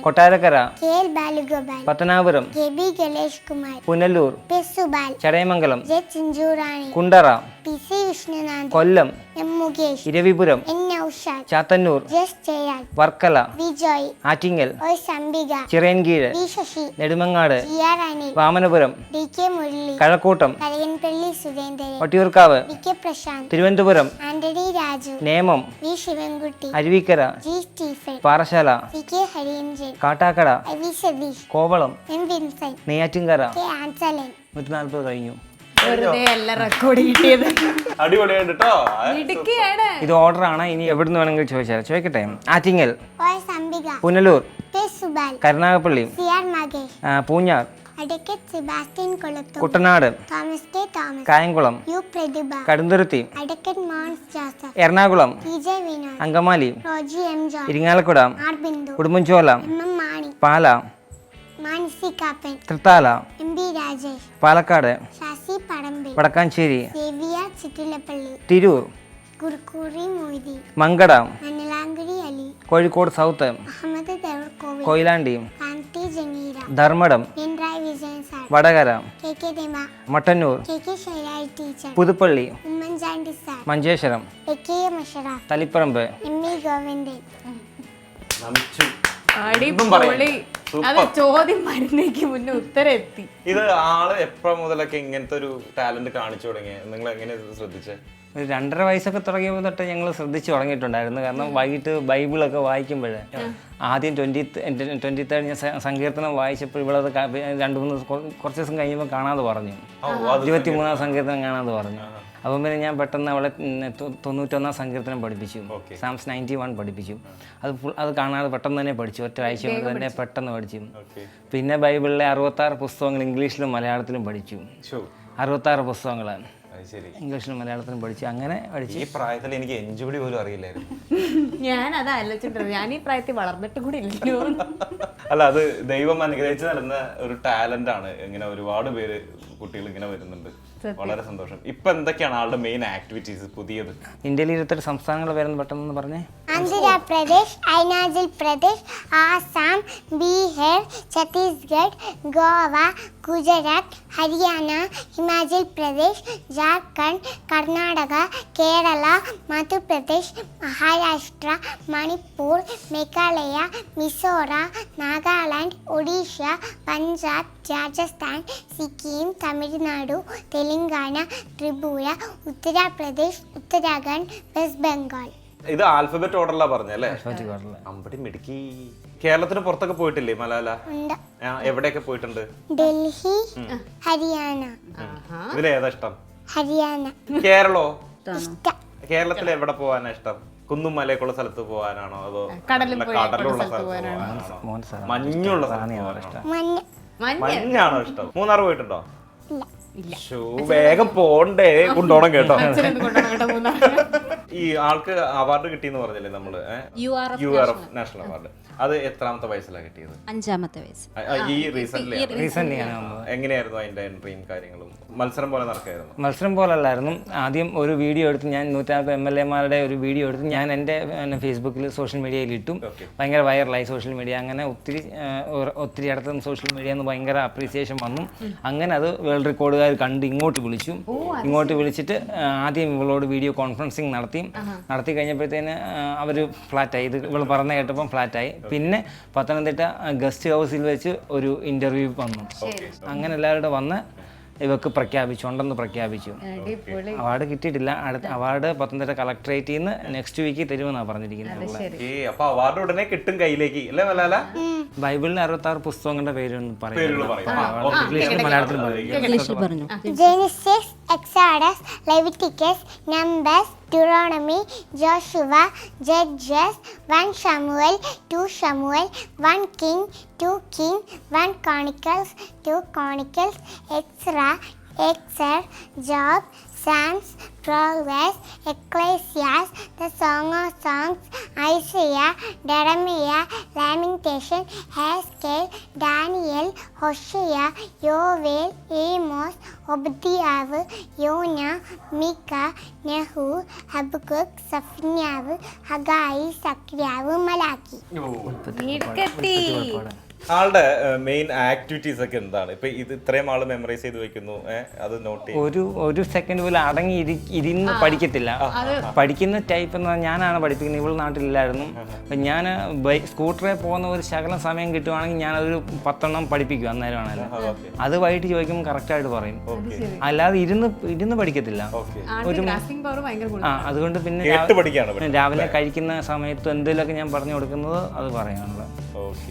കൊട്ടാരക്കര, പത്തനാപുരം, പുനലൂർ, ചടയമംഗലം, കുണ്ടറ, കൊല്ലം, ഇരവിപുരം, ചാത്തന്നൂർ, വർക്കല, ആറ്റിങ്ങൽ, ചിറയൻകീഴ്, നെടുമങ്ങാട്, വാമനപുരം, കഴക്കൂട്ടം, വട്ടിയൂർക്കാവ്, തിരുവനന്തപുരം, നേമം, അരുവിക്കര, പാറശാല, കാട്ടാക്കട, കോവളം, നെയ്യാറ്റിൻകര. 140 കഴിഞ്ഞു. റെക്കോർഡ് കിട്ടിയത് അടിപൊളിയായിട്ട് ട്ടോ. ഇത് ഓർഡർ ആണ്. ഇനി എവിടുന്ന് വേണമെങ്കിൽ ചോദിച്ചാൽ ചോദിക്കട്ടെ. ആറ്റിങ്ങൽ, പുനലൂർ, കരുനാഗപ്പള്ളി, പൂഞ്ഞാർ, കുട്ടനാട്, കായംകുളം, കടുന്തുരുത്തി, എറണാകുളം, അങ്കമാലി, ഇരിങ്ങാലക്കുട, ഉടുമ്പൻചോല, പാല, ആൻസി കാപ്പൻ, തൃത്താല, എം.ബി. രാജേഷ്, പാലക്കാട്, ശശി പടമ്പിൽ, വടക്കാഞ്ചേരി, സേവിയ Chittilappilly, Tirur, Kurukkoli Moideen, Mankada, Manjalamkuzhi Ali, Kozhikode south, Ahammed Devarkovil, Koyilandy, Kanathil Jameela, Dharmadam, Pinarayi Vijayan sir, Vadakara, K Rema, Mattannur, K Shailaja teacher, Puthuppally, Oommen Chandy sir, Manjeshwaram, K Mashraf, Taliparamba. ME. Govindan. അടിപൊളി. അത് ചോദ്യം വരുന്നേക്ക് മുന്നേ ഉത്തരം എത്തി. ഇത് ആള് എപ്പോ മുതലൊക്കെ ഇങ്ങനത്തെ ഒരു ടാലന്റ് കാണിച്ചു തുടങ്ങിയ നിങ്ങൾ എങ്ങനെ ശ്രദ്ധിച്ചേ? ഒരു 2.5 വയസ്സൊക്കെ തുടങ്ങിയപ്പോൾ തൊട്ട് ഞങ്ങൾ ശ്രദ്ധിച്ചു തുടങ്ങിയിട്ടുണ്ടായിരുന്നു. കാരണം വൈകിട്ട് ബൈബിളൊക്കെ വായിക്കുമ്പോഴേ ആദ്യം 23rd ഞാൻ സങ്കീർത്തനം വായിച്ചപ്പോൾ ഇവളത് 2-3 കുറച്ച് ദിവസം കഴിയുമ്പോൾ കാണാതെ പറഞ്ഞു. 23ാം സങ്കീർത്തനം കാണാതെ പറഞ്ഞു. അപ്പം പിന്നെ ഞാൻ പെട്ടെന്ന് അവളെ 91ാം സങ്കീർത്തനം പഠിപ്പിച്ചു, സാംസ് 91 പഠിപ്പിച്ചു. അത് കാണാതെ പെട്ടെന്ന് തന്നെ പഠിച്ചു, ഒറ്റ ആഴ്ച കൊണ്ട് തന്നെ പെട്ടെന്ന് പഠിച്ചു. പിന്നെ ബൈബിളിലെ 66 പുസ്തകങ്ങൾ ഇംഗ്ലീഷിലും മലയാളത്തിലും പഠിച്ചു. 66 പുസ്തകങ്ങളാണ് ഇംഗ്ലീഷിലും മലയാളത്തിലും പഠിച്ചു. അങ്ങനെ പഠിച്ചു. ഈ പ്രായത്തിൽ എനിക്ക് എഞ്ചുപടി പോലും അറിയില്ലായിരുന്നു. ഞാൻ അത് ആലോചിച്ചിട്ടുണ്ട്, ഞാൻ ഈ പ്രായത്തിൽ വളർന്നിട്ടും കൂടി ഇല്ലല്ലോ. അല്ല, അത് ദൈവം അനുഗ്രഹിച്ച് നൽകുന്ന ഒരു ടാലന്റ് ആണ്. ഇങ്ങനെ ഒരുപാട് പേര് കുട്ടികൾ ഇങ്ങനെ വരുന്നുണ്ട്. വളരെ സന്തോഷം. ഇപ്പൊ എന്തൊക്കെയാണ് ആളുടെ മെയിൻ ആക്ടിവിറ്റീസ് പുതിയത്? ഇന്ത്യയിൽ 28 സംസ്ഥാനങ്ങൾ വരുന്ന പെട്ടെന്ന് പറഞ്ഞേ. ആന്ധ്രാപ്രദേശ്, അരുണാചൽ പ്രദേശ്, ആസാം, ബീഹാർ, ഛത്തീസ്ഗഡ്, ഗോവ, ഗുജറാത്ത്, ഹരിയാന, ഹിമാചൽ പ്രദേശ്, ജാർഖണ്ഡ്, കർണാടക, കേരള, മധ്യപ്രദേശ്, മഹാരാഷ്ട്ര, മണിപ്പൂർ, മേഘാലയ, മിസോറാം, നാഗാലാൻഡ്, ഒഡീഷ, പഞ്ചാബ്, രാജസ്ഥാൻ, സിക്കിം, തമിഴ്നാടു, തെലങ്കാന, ത്രിപുര, ഉത്തർപ്രദേശ്, ഉത്തരാഖണ്ഡ്, വെസ്റ്റ് ബംഗാൾ. ഇത് ആൽഫബറ്റ് ഓർഡറിലാ പറഞ്ഞല്ലേ? അമ്പടി മിടുക്കി. കേരളത്തിന് പുറത്തൊക്കെ പോയിട്ടില്ലേ മലാല? എവിടെയൊക്കെ പോയിട്ടുണ്ട്? ഡൽഹി, ഹരിയാന. ഇതിലേതാ ഇഷ്ടം? ഹരിയാന. കേരളോ? കേരളത്തിൽ എവിടെ പോവാനാ ഇഷ്ടം? കുന്നും മലയൊക്കെയുള്ള സ്ഥലത്ത് പോകാനാണോ അതോ കടലുള്ള സ്ഥലത്ത് പോകാനാണോ? മഞ്ഞുള്ള മഞ്ഞാണോ ഇഷ്ടം? മൂന്നാർ പോയിട്ടുണ്ടോ? വേഗം പോണ്ടേ, കൊണ്ടോണം കേട്ടോ. ഈ ആൾക്ക് അവാർഡ് കിട്ടിയെന്ന് പറഞ്ഞില്ലേ നമ്മള്, URF നാഷണൽ അവാർഡ്. അത് എത്രാമത്തെ വയസ്സിലാണ് കിട്ടിയത്? 5ാമത്തെ വയസ്സ്. ഈ റീസെന്റ് എങ്ങനെയായിരുന്നു അതിന്റെ എൻട്രിയും കാര്യങ്ങളും? മത്സരം പോലെ നടക്കായിരുന്നു? മത്സരം പോലല്ലായിരുന്നു. ആദ്യം ഒരു വീഡിയോ എടുത്ത് ഞാൻ 150 MLA-മാരുടെ ഒരു വീഡിയോ എടുത്ത് ഞാൻ എൻ്റെ ഫേസ്ബുക്കിൽ സോഷ്യൽ മീഡിയയിൽ ഇട്ടു. ഭയങ്കര വൈറലായി സോഷ്യൽ മീഡിയ. അങ്ങനെ ഒത്തിരി ഇടത്തും സോഷ്യൽ മീഡിയയിൽ നിന്ന് ഭയങ്കര അപ്രീസിയേഷൻ വന്നു. അങ്ങനെ അത് വേൾഡ് റെക്കോർഡുകാർ കണ്ട് ഇങ്ങോട്ട് വിളിച്ചു. ഇങ്ങോട്ട് വിളിച്ചിട്ട് ആദ്യം ഇവളോട് വീഡിയോ കോൺഫറൻസിങ് നടത്തി കഴിഞ്ഞപ്പോഴത്തേന് അവർ ഫ്ലാറ്റായി. ഇത് ഇവൾ പറഞ്ഞ കേട്ടപ്പം ഫ്ലാറ്റായി. പിന്നെ പത്തനംതിട്ട ഗസ്റ്റ് ഹൗസിൽ വെച്ച് ഒരു ഇൻ്റർവ്യൂ വന്നു. അങ്ങനെ എല്ലാവരുടെ വന്ന് ഇവർക്ക് ഉണ്ടെന്ന് പ്രഖ്യാപിച്ചു. അവാർഡ് കിട്ടിയിട്ടില്ല. അടുത്ത അവാർഡ് പത്തനംതിട്ട കളക്ടറേറ്റിൽ നിന്ന് നെക്സ്റ്റ് വീക്ക് തരുമെന്നാണ് പറഞ്ഞിരിക്കുന്നത്. അപ്പൊ അവാർഡ് ഉടനെ കിട്ടും കയ്യിലേക്ക് അല്ലേ മലാല? ബൈബിളിന് 66 പുസ്തകങ്ങളുടെ പേരൊന്നും മലയാളത്തിൽ പറഞ്ഞു. Genesis, exodus, Leviticus, numbers, Deuteronomy, Joshua, Judges, 1 Samuel, 2 Samuel, 1 King, 2 King, 1 Chronicles, 2 Chronicles, Ezra, Job, Psalms, Proverbs, Ecclesiastes, the Song of Songs, Isaiah, Jeremiah, Lamentation, Haskell, Daniel, Hosea, Joel, Amos, Obadiah, Jonah, Micah, Nehu, Habakkuk, Zephaniah, Haggai, Zechariah, Malachi. ആളുടെ main activities ഒക്കെ എന്താണ്? ഇപ്പൊ ഇത് ഇത്രയും ആള് memorise ചെയ്ത് വെക്കുന്നു, അത് നോട്ട് ചെയ്യും. ഒരു സെക്കൻഡ് പോലും അടങ്ങി ഇരുന്ന് പഠിക്കത്തില്ല. പഠിക്കുന്ന ടൈപ്പ് എന്ന് പറഞ്ഞാൽ ഞാനാണ് പഠിപ്പിക്കുന്നത്. ഇവൾ നാട്ടിലില്ലായിരുന്നു. അപ്പം ഞാൻ സ്കൂട്ടറിൽ പോകുന്ന ഒരു ശകലം സമയം കിട്ടുവാണെങ്കിൽ ഞാനതൊരു 10 പഠിപ്പിക്കും അന്നേരമാണല്ലോ. അത് വൈകിട്ട് ചോദിക്കുമ്പോൾ കറക്റ്റായിട്ട് പറയും. അല്ലാതെ ഇരുന്ന് പഠിക്കത്തില്ല. അതുകൊണ്ട് പിന്നെ രാവിലെ കഴിക്കുന്ന സമയത്ത് എന്തെങ്കിലുമൊക്കെ ഞാൻ പറഞ്ഞു കൊടുക്കുന്നത് അത് പറയാനുള്ളത്.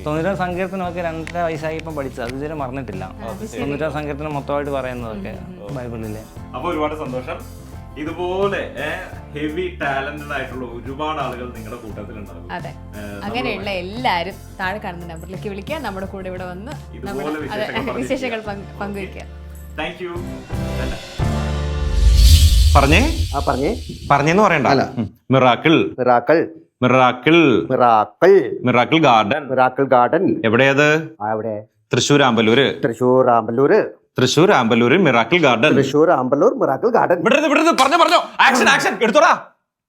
90 സങ്കീർത്തനമൊക്കെ 2.5 വയസ്സായി ഇപ്പം പഠിച്ചത്. അത് ഇതുവരെ മറന്നിട്ടില്ല. 90 സങ്കീർത്തനം മൊത്തമായിട്ട് പറയുന്നതൊക്കെ ബൈബിളിലെ. അപ്പോൾ ഒരുപാട് സന്തോഷം. ഇതുപോലെ ഹെവി ടാലന്റഡ് ആയിട്ടുള്ള ഒരുപാട് ആളുകൾ നിങ്ങളുടെ കൂട്ടത്തിലുണ്ടാവും. അതെ, അങ്ങനെയുള്ള എല്ലാവരും താഴെ കാണുന്ന നമ്പറിലേക്ക് വിളിക്കുക. നമ്മുടെ കൂടെ ഇവിടെ വന്ന് വിശേഷങ്ങൾ പങ്കുവയ്ക്കുക. Thank you. പറഞ്ഞേന്ന് പറയണ്ട. Miracle garden. എവിടെയത്? Thrissur Amballur Thrissur Amballur miracle garden Thrissur Amballur miracle garden പറഞ്ഞോ ആക്ഷൻ എടുത്തോടാ.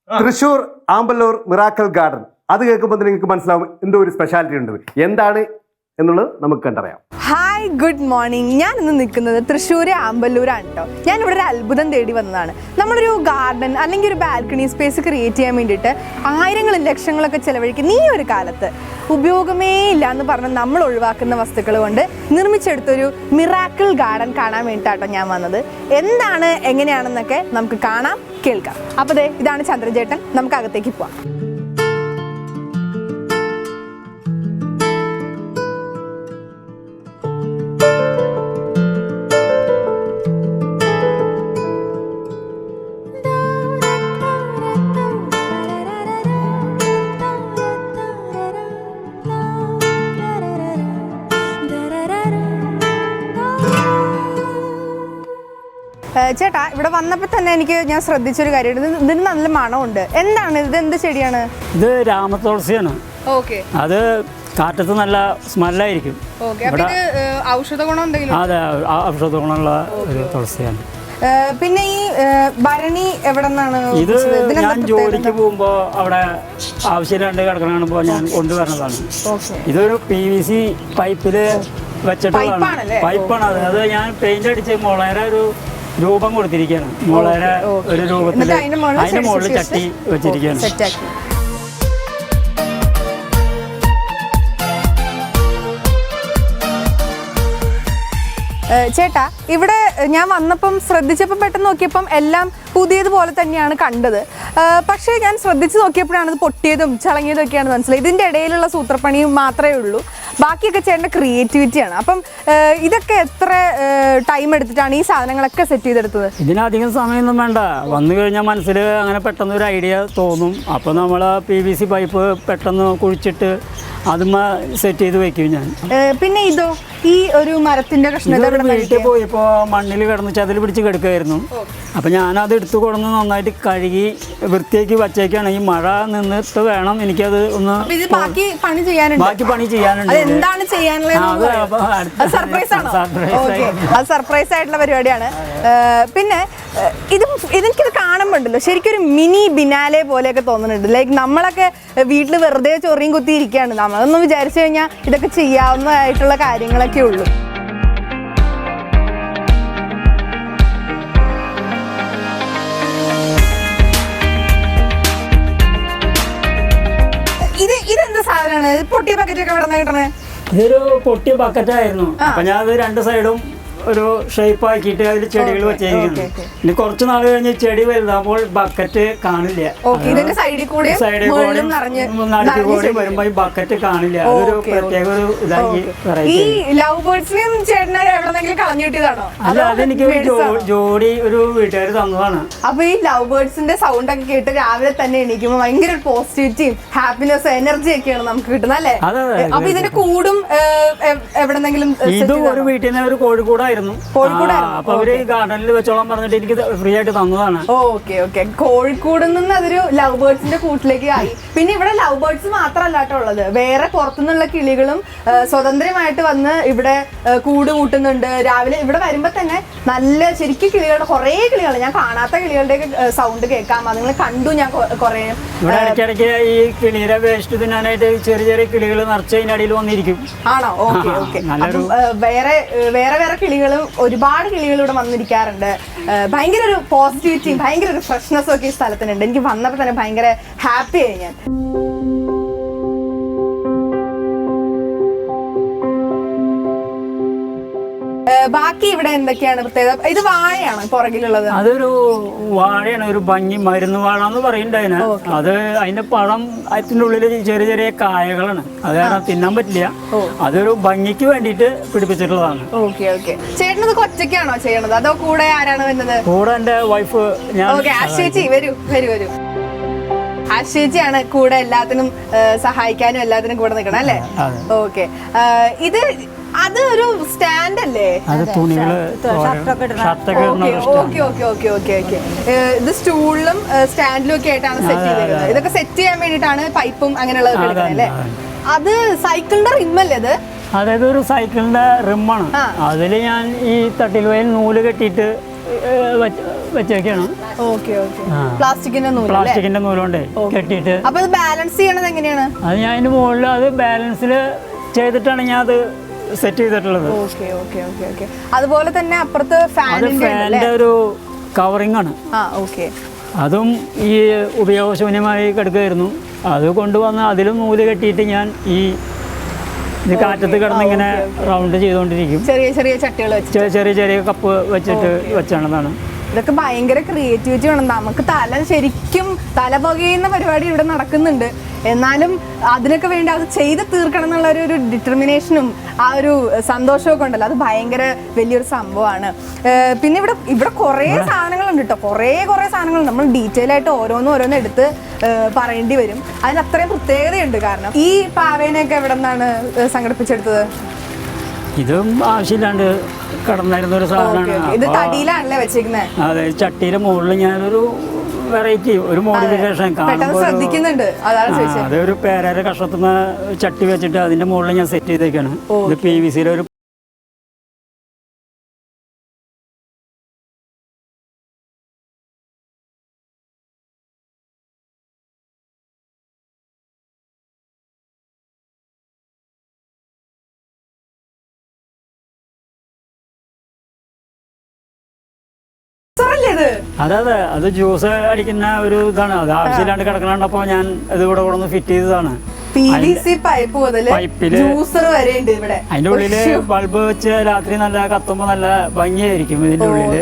Thrissur Amballur miracle garden. അത് കേൾക്കുമ്പോൾ നിങ്ങൾക്ക് മനസ്സിലാവും എന്തോ ഒരു സ്പെഷ്യാലിറ്റി ഉണ്ട്. എന്താണ് എന്നുള്ളത് നമുക്ക് കണ്ടറിയാം. Hi, good morning. ഞാൻ ഇന്ന് നിൽക്കുന്നത് തൃശ്ശൂർ ആമ്പല്ലൂരാണ് കേട്ടോ. ഞാനിവിടെ ഒരു അത്ഭുതം തേടി വന്നതാണ്. നമ്മളൊരു ഗാർഡൻ അല്ലെങ്കിൽ ഒരു ബാൽക്കണി സ്പേസ് ക്രിയേറ്റ് ചെയ്യാൻ വേണ്ടിയിട്ട് ആയിരങ്ങളും ലക്ഷങ്ങളൊക്കെ ചിലവഴിക്കുന്ന ഈ ഒരു കാലത്ത് ഉപയോഗമേ ഇല്ല എന്ന് പറഞ്ഞ് നമ്മൾ ഒഴിവാക്കുന്ന വസ്തുക്കൾ കൊണ്ട് നിർമ്മിച്ചെടുത്തൊരു മിറാക്കിൾ ഗാർഡൻ കാണാൻ വേണ്ടിയിട്ടാട്ടോ ഞാൻ വന്നത്. എന്താണ് എങ്ങനെയാണെന്നൊക്കെ നമുക്ക് കാണാം, കേൾക്കാം. അപ്പോൾ ഇതാണ് ചന്ദ്രചേട്ടൻ. നമുക്ക് അകത്തേക്ക് പോവാം. ചേട്ടാ, ഇവിടെ വന്നപ്പോൾ തന്നെ ഞാൻ ശ്രദ്ധിച്ചൊരു കാര്യമുണ്ട്. ഇതിന് നല്ല മണമുണ്ട്. എന്താണ് ഇത്? എന്ത് ചെടിയാണ് ഇത്? രാമതുളസിയാണ്. ഓക്കെ. അത് കാറ്റത്ത് നല്ല സ്മെല്ലായിരിക്കും. ഔഷധ ഗുണം എന്തെങ്കിലും? അതെ, ഔഷധ ഗുണമുള്ള ഒരു തുളസിയാണ്. പിന്നെ ഈ ഭരണി എവിടെ നിന്നാണ്? ഇത് ഞാൻ ജോലിക്ക് പോകുമ്പോൾ അവിടെ ആവശ്യമില്ലാണ്ട് കിടക്കണപ്പോൾ ഞാൻ കൊണ്ടുവരുന്നതാണ്. ഇതൊരു PVC പൈപ്പില് വെച്ചിട്ടുള്ളതാണ്. പൈപ്പാണ് അത്. അത് ഞാൻ പെയിന്റ് അടിച്ച് മുളയുടെ ഒരു രൂപം കൊടുത്തിരിക്കുകയാണ്. മുളയുടെ ഒരു രൂപത്തിൽ അതിന്റെ മുകളിൽ ചട്ടി വെച്ചിരിക്കുകയാണ്. ചേട്ടാ, ഇവിടെ ഞാൻ വന്നപ്പം ശ്രദ്ധിച്ചപ്പം പെട്ടെന്ന് നോക്കിയപ്പം എല്ലാം പുതിയതുപോലെ തന്നെയാണ് കണ്ടത്. പക്ഷേ ഞാൻ ശ്രദ്ധിച്ച് നോക്കിയപ്പോഴാണ് ഇത് പൊട്ടിയതും ചളങ്ങിയതും ഒക്കെയാണ് മനസ്സിലായി. ഇതിൻ്റെ ഇടയിലുള്ള സൂത്രപ്പണിയും മാത്രമേ ഉള്ളൂ. ബാക്കിയൊക്കെ ചേട്ടൻ്റെ ക്രിയേറ്റിവിറ്റിയാണ്. അപ്പം ഇതൊക്കെ എത്ര ടൈം എടുത്തിട്ടാണ് ഈ സാധനങ്ങളൊക്കെ സെറ്റ് ചെയ്തെടുത്തത്? ഇതിനധികം സമയമൊന്നും വേണ്ട. വന്നു കഴിഞ്ഞാൽ മനസ്സിൽ അങ്ങനെ പെട്ടെന്ന് ഒരു ഐഡിയ തോന്നും. അപ്പോൾ നമ്മൾ PVC പൈപ്പ് പെട്ടെന്ന് കുഴിച്ചിട്ട് അതുമ്മ സെറ്റ് ചെയ്ത് വെക്കും ഞാൻ. പിന്നെ ഇതോ, ഈ ഒരു മരത്തിന്റെ കഷ്ണം വീട്ടിൽ പോയപ്പോൾ മണ്ണിൽ കിടന്ന് ചതിൽ പിടിച്ച് കിടക്കായിരുന്നു. അപ്പം ഞാനത് എടുത്തു കൊടുന്ന് നന്നായിട്ട് കഴുകി വൃത്തിയാക്കി വച്ചേക്കാണ്. ഈ മഴ നിന്നിട്ട് വേണം എനിക്കത് ഒന്ന് ബാക്കി പണി ചെയ്യാനുണ്ട്. എന്താണ് ചെയ്യാനുള്ളത്? സർപ്രൈസ് ആയിട്ടുള്ള പരിപാടിയാണ്. പിന്നെ ഇതെനിക്കിത് കാണുമ്പോണ്ടല്ലോ ശരിക്കൊരു മിനി ബിനാലെ പോലെയൊക്കെ തോന്നുന്നുണ്ട്. ലൈക്ക് നമ്മളൊക്കെ വീട്ടിൽ വെറുതെ ചൊറിയും കുത്തി ഇരിക്കുകയാണ്. നമ്മളൊന്നും വിചാരിച്ചു കഴിഞ്ഞാൽ ഇതൊക്കെ ചെയ്യാവുന്നതായിട്ടുള്ള കാര്യങ്ങളൊക്കെ ഉള്ളൂ. ഇതെന്താ സാധനമാണ്? പൊട്ടിയ ബക്കറ്റൊക്കെ എവിടെ നിന്നാണ് കിട്ടണേ? ഇതൊരു പൊട്ടിയ ബക്കറ്റായിരുന്നു. അപ്പൊ ഞാൻ അത് രണ്ട് സൈഡും ഒരു ഷേപ്പ് ആക്കിയിട്ട് അതിൽ ചെടികൾ വെച്ചിരിക്കുന്നു. ഇനി കുറച്ച് നാൾ കഴിഞ്ഞ് ചെടി വലുതാകുമ്പോൾ ബക്കറ്റ് കാണില്ല. സൈഡിൽ കൂടി വരുമ്പോ ഈ ബക്കറ്റ് കാണില്ല. അതൊരു പ്രത്യേക ഒരു ഇതാക്കി അല്ല, അതെനിക്ക് ജോഡി ഒരു വീട്ടുകാർ തന്നതാണ്. അപ്പൊ ഈ ലവ് ബേർഡ്സിന്റെ സൗണ്ട് ഒക്കെ കേട്ട് രാവിലെ തന്നെ എണീക്കുമ്പോൾ ഭയങ്കര പോസിറ്റിവിറ്റിയും ഹാപ്പിനെസ് എനർജി ഒക്കെയാണ് നമുക്ക് കിട്ടുന്നത് അല്ലേ? അപ്പൊ ഇതിന്റെ കൂടും എവിടെന്നെങ്കിലും? ഇത് ഒരു വീട്ടിൽ നിന്ന് ഒരു കോഴിക്കോടായിരുന്നു. അപ്പൊ അവര് ഗാർഡനിൽ വെച്ചോളാൻ പറഞ്ഞിട്ട് എനിക്ക് ഫ്രീ ആയിട്ട് തന്നതാണ്. ഓക്കെ. കോഴിക്കോട് നിന്ന് അതൊരു ലവ് ബേർഡ്സിന്റെ കൂട്ടിലേക്ക് ആയി. പിന്നെ ഇവിടെ ലവ് ബേർഡ്സ് മാത്രമല്ല കേട്ടോ ഉള്ളത്. വേറെ പുറത്തുനിന്നുള്ള കിളികളും സ്വതന്ത്രമായിട്ട് വന്ന് ഇവിടെ കൂട് കൂട്ടുന്നുണ്ട്. രാവിലെ ഇവിടെ വരുമ്പോ തന്നെ നല്ല ശരിക്കും കിളികളുടെ കുറേ കിളികൾ, ഞാൻ കാണാത്ത കിളികളുടെ സൗണ്ട് കേൾക്കാം. അത് നിങ്ങൾ കണ്ടു. ഞാൻ കുറെ ഇവിടെ ഇടയ്ക്കിടയ്ക്ക് ഈ കിളിയുടെ വേസ്റ്റ് തിന്നാനായിട്ട് ചെറിയ കിളികൾ നിറച്ചതിനടിയിൽ വന്നിരിക്കും. ആണോ? ഓക്കെ. വേറെ കിളികളും ഒരുപാട് കിളികൾ ഇവിടെ വന്നിരിക്കാറുണ്ട്. ഭയങ്കര ഒരു പോസിറ്റിവിറ്റിയും ഭയങ്കര ഒരു ഫ്രഷ്നെസ്സും ഒക്കെ ഈ സ്ഥലത്തിനുണ്ട്. എനിക്ക് വന്നപ്പോൾ തന്നെ ഭയങ്കര ഹാപ്പി ആയി ഞാൻ. ബാക്കി ഇവിടെ എന്തൊക്കെയാണ് പ്രത്യേകത? ഇത് വാഴയാണ് പുറകിലുള്ളത്. അതൊരു വാഴയാണ്, ഒരു ഭംഗി മരുന്ന് വാഴ എന്ന് പറയുന്നുണ്ട്. അത് അതിന്റെ പഴം അതിന്റെ ഉള്ളിൽ ചെറിയ കായകളാണ്. അത് കാരണം തിന്നാൻ പറ്റില്ല. അതൊരു ഭംഗിക്ക് വേണ്ടിയിട്ട് പിടിപ്പിച്ചിട്ടുള്ളതാണ്. ഓക്കെ. ചേട്ടനത് ഒറ്റയ്ക്കാണോ ചെയ്യണത് അതോ കൂടെ ആരാണ് വരുന്നത്? കൂടെ എന്റെ വൈഫ്. ആശേച്ചി വരൂ. ആശേച്ചിയാണ് കൂടെ എല്ലാത്തിനും സഹായിക്കാനും എല്ലാത്തിനും കൂടെ നിൽക്കണം അല്ലേ? ഓക്കെ. അത് ഒരു സ്റ്റാൻഡ് അല്ലേ? ഇത് സ്റ്റൂളിലും സ്റ്റാൻഡിലും ഒക്കെ ആയിട്ടാണ് സെറ്റ് ചെയ്തിരുന്നത്. ഇതൊക്കെ സെറ്റ് ചെയ്യാൻ വേണ്ടിയിട്ടാണ് പൈപ്പും അങ്ങനെയുള്ളത് കിടക്കുന്നത് അല്ലേ? അത് സൈക്കിളിന്റെ റിമ്മല്ലേ? അത് അതായത് ഒരു സൈക്കിളിന്റെ റിമ്മാണ്. അതിൽ ഞാൻ ഈ തട്ടിൽ വയൽ നൂല് കെട്ടിയിട്ട് വെച്ചേക്കാണ്. പ്ലാസ്റ്റിക്കിന്റെ നൂലുകൊണ്ട് കെട്ടിയിട്ട്. അപ്പൊ ഇത് ബാലൻസ് ചെയ്യണത് എങ്ങനെയാണ്? അത് ഞാൻ അതിന്റെ മുകളിൽ അത് ബാലൻസിൽ ചെയ്തിട്ടാണ് ഞാൻ അത് സെറ്റ് ചെയ്തിട്ടുള്ളത്. അതുപോലെ തന്നെ അപ്പുറത്ത് ഫാനിന്റെ ഒരു കവറിംഗ് ആണ്. അതും ഈ ഉപയോഗശൂന്യമായി കിടക്കുകയായിരുന്നു. അത് കൊണ്ടുവന്ന് അതിലും നൂല് കെട്ടിയിട്ട് ഞാൻ ഈ ഇത് കാറ്റത്ത് കിടന്ന് ഇങ്ങനെ റൗണ്ട് ചെയ്തുകൊണ്ടിരിക്കും. ചെറിയ ചെറിയ ചട്ടികൾ ചെറിയ ചെറിയ കപ്പ് വെച്ചിട്ട് വെച്ചാണെന്നാണ്. ഇതൊക്കെ ഭയങ്കര ക്രിയേറ്റിവിറ്റി വേണം. നമുക്ക് ശരിക്കും തല പുകയുന്ന പരിപാടി ഇവിടെ നടക്കുന്നുണ്ട്. എന്നാലും അതിനൊക്കെ വേണ്ടി അത് ചെയ്ത് തീർക്കണം എന്നുള്ള ഒരു ഡിറ്റർമിനേഷനും ആ ഒരു സന്തോഷമൊക്കെ ഉണ്ടല്ലോ, അത് ഭയങ്കര വലിയൊരു സംഭവമാണ്. പിന്നെ ഇവിടെ കുറേ സാധനങ്ങളുണ്ട് കേട്ടോ, കുറേ സാധനങ്ങളുണ്ട്. നമ്മൾ ഡീറ്റെയിൽ ആയിട്ട് ഓരോന്നും എടുത്ത് പറയേണ്ടി വരും. അതിന് അത്രയും പ്രത്യേകതയുണ്ട്. കാരണം ഈ പാവേനെയൊക്കെ എവിടെ നിന്നാണ് സംഘടിപ്പിച്ചെടുത്തത്? ഇതും ആവശ്യമില്ലാണ്ട് കിടന്നിരുന്ന ഒരു സാധനമാണ്. ഇത് തടിയിലാണല്ലേ വെച്ചേക്കുന്നത്? അതെ, ചട്ടിയുടെ മുകളിൽ ഞാനൊരു വെറൈറ്റി ഒരു മോഡിഫിക്കേഷൻ ശ്രദ്ധിക്കുന്നുണ്ട്. അതൊരു പേരര കഷത്തുന്ന ചട്ടി വെച്ചിട്ട് അതിന്റെ മുകളിൽ ഞാൻ സെറ്റ് ചെയ്തേക്കാണ്. ഇത് PVC-യുടെ ഒരു അതെ അത് ജ്യൂസ് അടിക്കുന്ന ഒരു ഇതാണ്. അത് ആവശ്യമില്ലാണ്ട് കിടക്കണപ്പോ ഞാൻ ഇത് ഇവിടെ കൊണ്ടൊന്ന് ഫിറ്റ് ചെയ്തതാണ്. പൈപ്പില് അതിന്റെ ഉള്ളില് ബൾബ് വെച്ച് രാത്രി നല്ല കത്തുമ്പോ നല്ല ഭംഗിയായിരിക്കും. ഇതിന്റെ ഉള്ളില്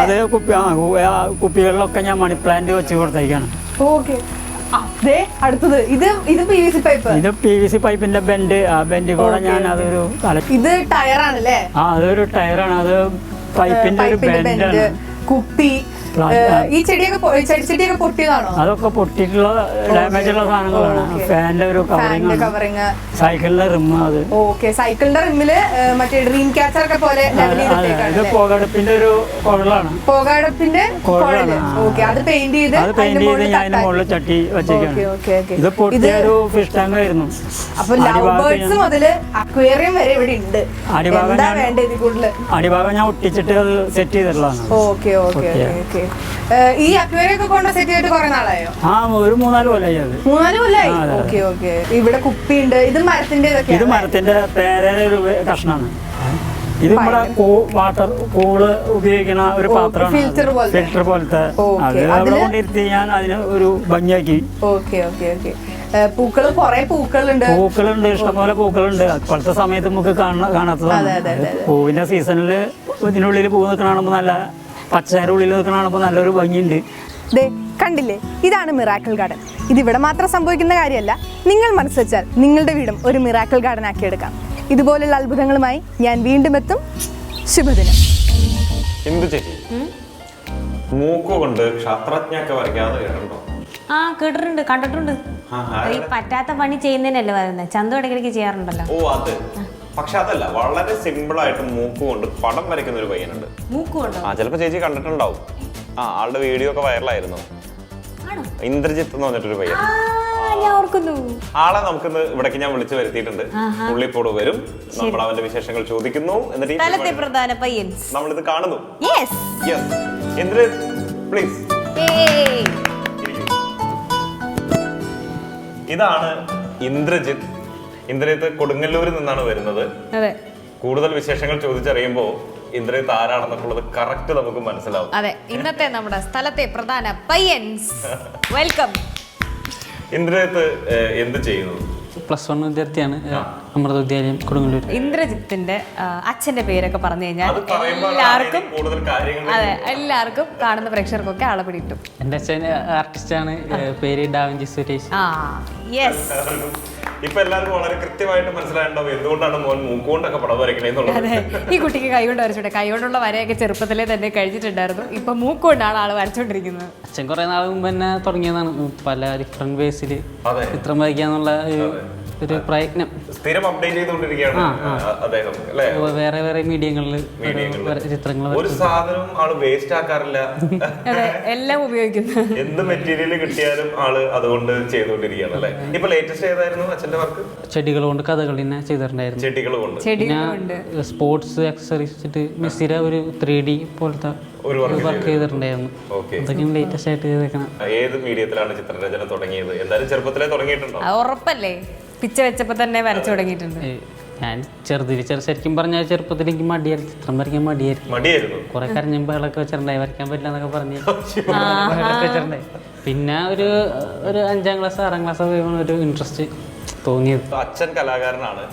അത് കുപ്പികളിലൊക്കെ ഞാൻ മണി പ്ലാന്റ് വെച്ച് കൊടുത്തേക്കാണ്. ഇത് PVC പൈപ്പിന്റെ ബെൻഡ്, ആ ബെൻഡ് കൂടെ ഞാൻ അതൊരു ഇത് ടയറാണല്ലേ? അതൊരു ടയറാണ്. അത് പൈപ്പിന്റെ ഒരു ബെൻഡാണ്. കുപ്പി ഈ ചെടിയൊക്കെ പൊട്ടിയതാണോ? അതൊക്കെ പൊട്ടിയിട്ടുള്ള ഡാമേജ് ഉള്ള സാധനങ്ങളാണ്. ഫാനിന്റെ ഒരു കവറിങ്, സൈക്കിളിന്റെ റിമ്മ്. അത് സൈക്കിളിന്റെ റിമ്മില് മറ്റേ ഡ്രീം ക്യാച്ചർ ഒക്കെ പോലെ ഇത് പുകടുപ്പിന്റെ ഒരു കുഴലാണ്. പുകടുപ്പിന്റെ അത് പെയിന്റ് ചെയ്ത് ഞാൻ അതിന്റെ മുകളിൽ ചട്ടി വെച്ചേക്കാണ്. ഇത് പൊട്ടിയ ഒരു ഫിഷ് ടാങ്ക് ആയിരുന്നു. അപ്പൊ ലവ് ബേർഡ്സ് മുതല് അക്വേറിയം വരെ ഇവിടെ ഉണ്ട്. അടിഭാഗം ഞാൻ ഒട്ടിച്ചിട്ട് അത് സെറ്റ് ചെയ്തിട്ടുള്ളതാണ്. ഈ അക്വേറിയം ഒക്കെ കൊണ്ട് സെറ്റ് ചെയ്തിട്ട് കുറെ നാളായോ? ഒരു 3-4 കൊല്ലായി. 3-4 കൊല്ലായി. ഇവിടെ കുപ്പിയുണ്ട്. ഇത് മരത്തിന്റെ ഇത് മരത്തിന്റെ പേരയുടെ ഒരു കഷ്ണാണ്. ഇത് നമ്മുടെ വാട്ടർ കൂള് ഉപയോഗിക്കുന്ന ഒരു പാത്രമാണ്, ഫിൽറ്റർ പോലത്തെ. അത് അവിടെ കൊണ്ടിരുത്തി ഞാൻ അതിന് ഒരു ഭംഗിയാക്കി. പൂക്കളുണ്ട്, ഇഷ്ടംപോലെ പൂക്കളുണ്ട്. ഇപ്പോഴത്തെ സമയത്ത് നമുക്ക് കാണാത്തതാണ്. പൂവിന്റെ സീസണിൽ ഇതിനുള്ളിൽ പൂ നിൽക്കണ നല്ല പച്ചയുടെ ഉള്ളിൽ നിൽക്കണ നല്ലൊരു ഭംഗിയുണ്ട്. കണ്ടില്ലേ, ഇതാണ് മിറാക്കിൾ ഗാർഡൻ. ഇതിവിടെ മാത്രം സംഭവിക്കുന്ന കാര്യമല്ല. നിങ്ങൾ മനസ്സ് വെച്ചാൽ നിങ്ങളുടെ വീടും ഒരു മിറാക്കിൾ ഗാർഡൻ ആക്കി എടുക്കാം. ഇതുപോലുള്ള അത്ഭുതങ്ങളുമായി ഞാൻ വീണ്ടും എത്തും. ശുഭദിനം. എന്ത് ചേച്ചി മൂക്കുകൊണ്ട് ശാസ്ത്രജ്ഞയൊക്കെ വരയ്ക്കാതെ കേട്ടോ? കേട്ടിട്ടുണ്ട്, കണ്ടിട്ടുണ്ട്. ഈ പറ്റാത്ത പണി ചെയ്യുന്നതിനല്ലേ പറയുന്നത്. ചന്തു ഇടയ്ക്കിടയ്ക്ക് ചെയ്യാറുണ്ടല്ലോ. അത് പക്ഷെ അതല്ല, വളരെ സിമ്പിൾ ആയിട്ട് മൂക്ക് കൊണ്ട് പടം വരയ്ക്കുന്ന ഒരു പയ്യനുണ്ട്. ചിലപ്പോ ചേച്ചി കണ്ടിട്ടുണ്ടാവും. ആളുടെ വീഡിയോ ഒക്കെ വൈറലായിരുന്നു. ഇന്ദ്രജിത്ത് എന്ന് പറഞ്ഞിട്ടൊരു പയ്യൻ. ആളെ നമുക്കിന്ന് ഇവിടേക്ക് ഞാൻ വിളിച്ചു വരുത്തിയിട്ടുണ്ട്. പുള്ളിപ്പോട് വരും, നമ്മൾ അവന്റെ വിശേഷങ്ങൾ ചോദിക്കുന്നു, എന്നിട്ട് നമ്മളിത് കാണുന്നു. ഇന്ദ്രജിത്ത് പ്ലീസ്. ഇതാണ് ഇന്ദ്രജിത്ത്. ഇന്ദ്രജിത്ത് കൊടുങ്ങല്ലൂരിൽ നിന്നാണ് വരുന്നത്. കൂടുതൽ വിശേഷങ്ങൾ ചോദിച്ചറിയുമ്പോ ഇന്ദ്രജിത്ത് ആരാണെന്നൊക്കെയുള്ളത് കറക്റ്റ് നമുക്ക് മനസ്സിലാവും. അതെ, ഇന്നത്തെ നമ്മുടെ സ്ഥലത്തെ പ്രധാന പയ്യൻസ് വെൽക്കം. ഇന്ദ്രജിത്ത് എന്ത് ചെയ്യുന്നു? +1 വിദ്യാർത്ഥിയാണ്, അമൃത വിദ്യാലയം കൊടുങ്ങല്ലൂർ. ഇന്ദ്രജിത്തിന്റെ അച്ഛന്റെ പേരൊക്കെ പറഞ്ഞു കഴിഞ്ഞാൽ എല്ലാവർക്കും കാണുന്ന പ്രേക്ഷകർക്കൊക്കെ ആളെ പിടിയിട്ടു. എൻ്റെ അച്ഛൻ ആർട്ടിസ്റ്റാണ്, പേര് ഡാവിഞ്ചി സുരേഷ്. ഇപ്പൊ എല്ലാവർക്കും വളരെ കൃത്യമായിട്ട് മനസ്സിലായിട്ടുണ്ടാവും എന്തുകൊണ്ടാണ് മോൻ മൂക്കുകൊണ്ടൊക്കെ പടം വരയ്ക്കണേന്നുള്ളത്. ഈ കുട്ടിക്ക് കൈകൊണ്ട് വരച്ചോട്ടെ. കൈകൊണ്ടുള്ള വരയൊക്കെ ചെറുപ്പത്തിലേ തന്നെ കഴിഞ്ഞിട്ടുണ്ടായിരുന്നു. ഇപ്പൊ മൂക്കുകൊണ്ടാണ് ആള് വരച്ചോണ്ടിരിക്കുന്നത്. അച്ഛൻ കുറെ നാൾ മുമ്പ് തന്നെ തുടങ്ങിയതാണ്. പല ഡിഫറെന്റ് വേസിൽ ചിത്രം വരയ്ക്കാന്നുള്ള ഒരു പ്രയത്നം. സ്ഥിരം അപ്ഡേറ്റ് ചെയ്തുകൊണ്ടിരിക്കുകയാണ് അദ്ദേഹം അല്ലേ? വേറെ വേറെ മീഡിയങ്ങളിൽ ചിത്രങ്ങൾ. ഒരു സാധനം ആള് വേസ്റ്റ് ആക്കാറില്ല, എല്ലാം ഉപയോഗിക്കുന്നു. എന്ത് മെറ്റീരിയൽ കിട്ടിയാലും ആള് അതുകൊണ്ട് ചെയ്തുകൊണ്ടിരിക്കുകയാണ് അല്ലേ? ഇപ്പൊ ലേറ്റസ്റ്റ് ഏതായിരുന്നു അച്ഛന്റെ വർക്ക്? ചെടികൾ കൊണ്ട് കഥകളി ചെയ്തിട്ടുണ്ടായിരുന്നു. ചെടികൾ കൊണ്ട് പിന്നെ സ്പോർട്സ് ആക്സസറീസ് വെച്ചിട്ട് മെസ്സിയുടെ ഒരു 3D പോലത്തെ ഒരു വർക്ക് ചെയ്തിട്ടുണ്ടായിരുന്നു. അതൊക്കെയാണ് ലേറ്റസ്റ്റ് ആയിട്ട് ചെയ്തേക്കണം. ഏത് മീഡിയത്തിലാണ് ചിത്രരചന തുടങ്ങിയത്? എന്തായാലും ചെറുപ്പത്തിലേ തുടങ്ങിയിട്ടുണ്ടോ? ഉറപ്പല്ലേ? പിച്ച വെച്ചപ്പോ തന്നെ വരച്ചു തുടങ്ങിയിട്ടുണ്ട്. ഞാൻ ശരിക്കും പറഞ്ഞാൽ ചെറുപ്പത്തിൽ എനിക്ക് മടിയായിരുന്നു, ചിത്രം വരയ്ക്കാൻ മടിയായിരുന്നു. കുറെ കരഞ്ഞും ബഹളൊക്കെ വെച്ചിട്ടുണ്ടായി, വരയ്ക്കാൻ പറ്റില്ല എന്നൊക്കെ പറഞ്ഞ് വെച്ചിട്ടുണ്ടായി. പിന്നെ ഒരു 5ാം ക്ലാസ് 6ാം ക്ലാസ് ഒരു ഇൻട്രസ്റ്റ് തോന്നിയത്. അച്ഛൻ കലാകാരനാണ്,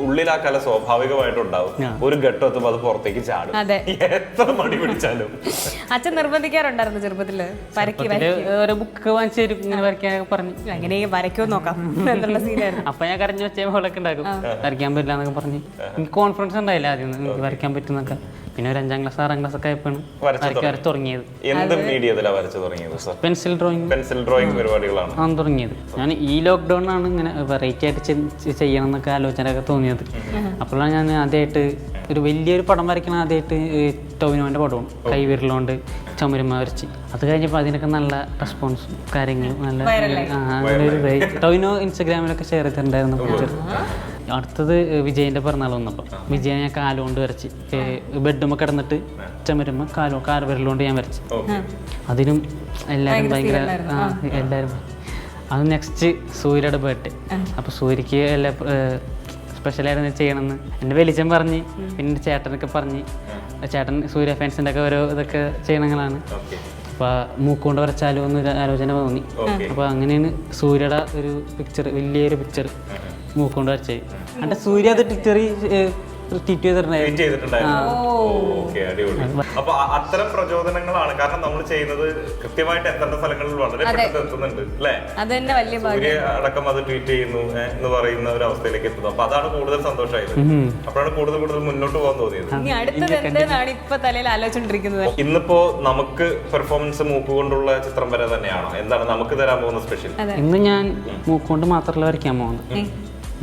ഉള്ളിൽ ആ കല സ്വാഭാവികമായിട്ടുണ്ടാവും. ഒരു ഘട്ടം എത്തുമ്പോൾ അത് പുറത്തേക്ക് ചാടും, എത്ര മടി പിടിച്ചാലും. അച്ഛൻ നിർബന്ധിക്കാറുണ്ടായിരുന്നു ചെറുപ്പത്തില് ഒരു ബുക്ക് വാങ്ങിച്ചു ഇങ്ങനെ വരയ്ക്കാനൊക്കെ പറഞ്ഞു. അങ്ങനെ വരയ്ക്കോ നോക്കാം എന്നുള്ള സീനായിരുന്നു. അപ്പൊ ഞാൻ കരഞ്ഞു വെച്ച ബോളൊക്കെ ഉണ്ടാക്കും, വരയ്ക്കാൻ പറ്റില്ല എന്നൊക്കെ പറഞ്ഞ്. എനിക്ക് കോൺഫിഡൻസ് ഉണ്ടായില്ല ആദ്യം എനിക്ക് വരയ്ക്കാൻ പറ്റുന്നൊക്കെ. പിന്നെ ഒരു 5ാം ക്ലാസ് 6ാം ക്ലാസ് ഒക്കെ ആയപ്പോഴാണ് വരയ്ക്കാൻ തുടങ്ങിയത്. എന്ത് മീഡിയത്തിലാണ് വരച്ചു തുടങ്ങിയത്? പെൻസിൽ ഡ്രോയിങ് പരിപാടികളാണ് ആണ് തുടങ്ങിയത്. ഞാൻ ഈ ലോക്ക്ഡൌണിലാണ് ഇങ്ങനെ വെറൈറ്റി ആയിട്ട് ചെയ്യണം എന്നൊക്കെ ആലോചനയൊക്കെ തോന്നിയത്. അപ്പോഴാണ് ഞാൻ ആദ്യമായിട്ട് ഒരു വലിയൊരു പടം വരയ്ക്കണം. ആദ്യമായിട്ട് ടോവിനോൻ്റെ പടമാണ്, കൈവിരലുകൊണ്ട് ചുമരുമ വരച്ച്. അത് കഴിഞ്ഞപ്പോൾ അതിനൊക്കെ നല്ല റെസ്പോൺസും കാര്യങ്ങളും നല്ല ടോവിനോ ഇൻസ്റ്റഗ്രാമിലൊക്കെ ഷെയർ ചെയ്തിട്ടുണ്ടായിരുന്നു പിക്ചർ. അടുത്തത് വിജയൻ്റെ പിറന്നാൾ വന്നപ്പോൾ വിജയൻ ഞാൻ കാലുകൊണ്ട് വരച്ച്, ബെഡുമ്മ കിടന്നിട്ട് ചുമരുമ്മ കാൽവിരലുകൊണ്ട് ഞാൻ വരച്ച്. അതിനും എല്ലാവരും ഭയങ്കര എല്ലാവരും. അത് നെക്സ്റ്റ് സൂര്യയുടെ ബർത്ത്ഡേ. അപ്പോൾ സൂര്യക്ക് എല്ലാ സ്പെഷ്യലായിട്ട് ചെയ്യണമെന്ന് എൻ്റെ വലിച്ചൻ പറഞ്ഞ്, പിന്നെ ചേട്ടനൊക്കെ പറഞ്ഞ്. ചേട്ടൻ സൂര്യ ഫാൻസിൻ്റെ ഒക്കെ ഓരോ ഇതൊക്കെ ചെയ്യണങ്ങളാണ്. അപ്പോൾ മൂക്കുകൊണ്ട് വരച്ചാലോ എന്നൊരു ആലോചന തോന്നി. അപ്പോൾ അങ്ങനെയാണ് സൂര്യയുടെ ഒരു പിക്ചർ, വലിയൊരു പിക്ചർ മൂക്കൊണ്ട് വരച്ചത്. എന്നിട്ട് സൂര്യ അത് ട്വീറ്റ് ചെയ്തിട്ടുണ്ടായിരുന്നു. അപ്പൊ അത്തരം പ്രചോദനങ്ങളാണ്, കാരണം നമ്മൾ ചെയ്യുന്നത് കൃത്യമായിട്ട് എത്തേണ്ട സ്ഥലങ്ങളിൽ വളരെ പെട്ടെന്ന് എത്തുന്നുണ്ട് അല്ലേ? സൂര്യ അടക്കം അത് ട്വീറ്റ് ചെയ്യുന്നു എന്ന് പറയുന്ന ഒരു അവസ്ഥയിലേക്ക് എത്തുന്നു. അപ്പൊ അതാണ് കൂടുതൽ സന്തോഷമായത്. അപ്പോഴാണ് കൂടുതൽ മുന്നോട്ട് പോകാൻ തോന്നിയത്. ഇന്നിപ്പോ നമുക്ക് പെർഫോമൻസ് മൂക്കുകൊണ്ടുള്ള ചിത്രം വരെ തന്നെയാണോ? എന്താണ് നമുക്ക് തരാൻ പോകുന്ന സ്പെഷ്യൽ? ഇന്ന് ഞാൻ മൂക്കുകൊണ്ട് മാത്രമല്ല വരയ്ക്കാൻ പോകുന്നത്.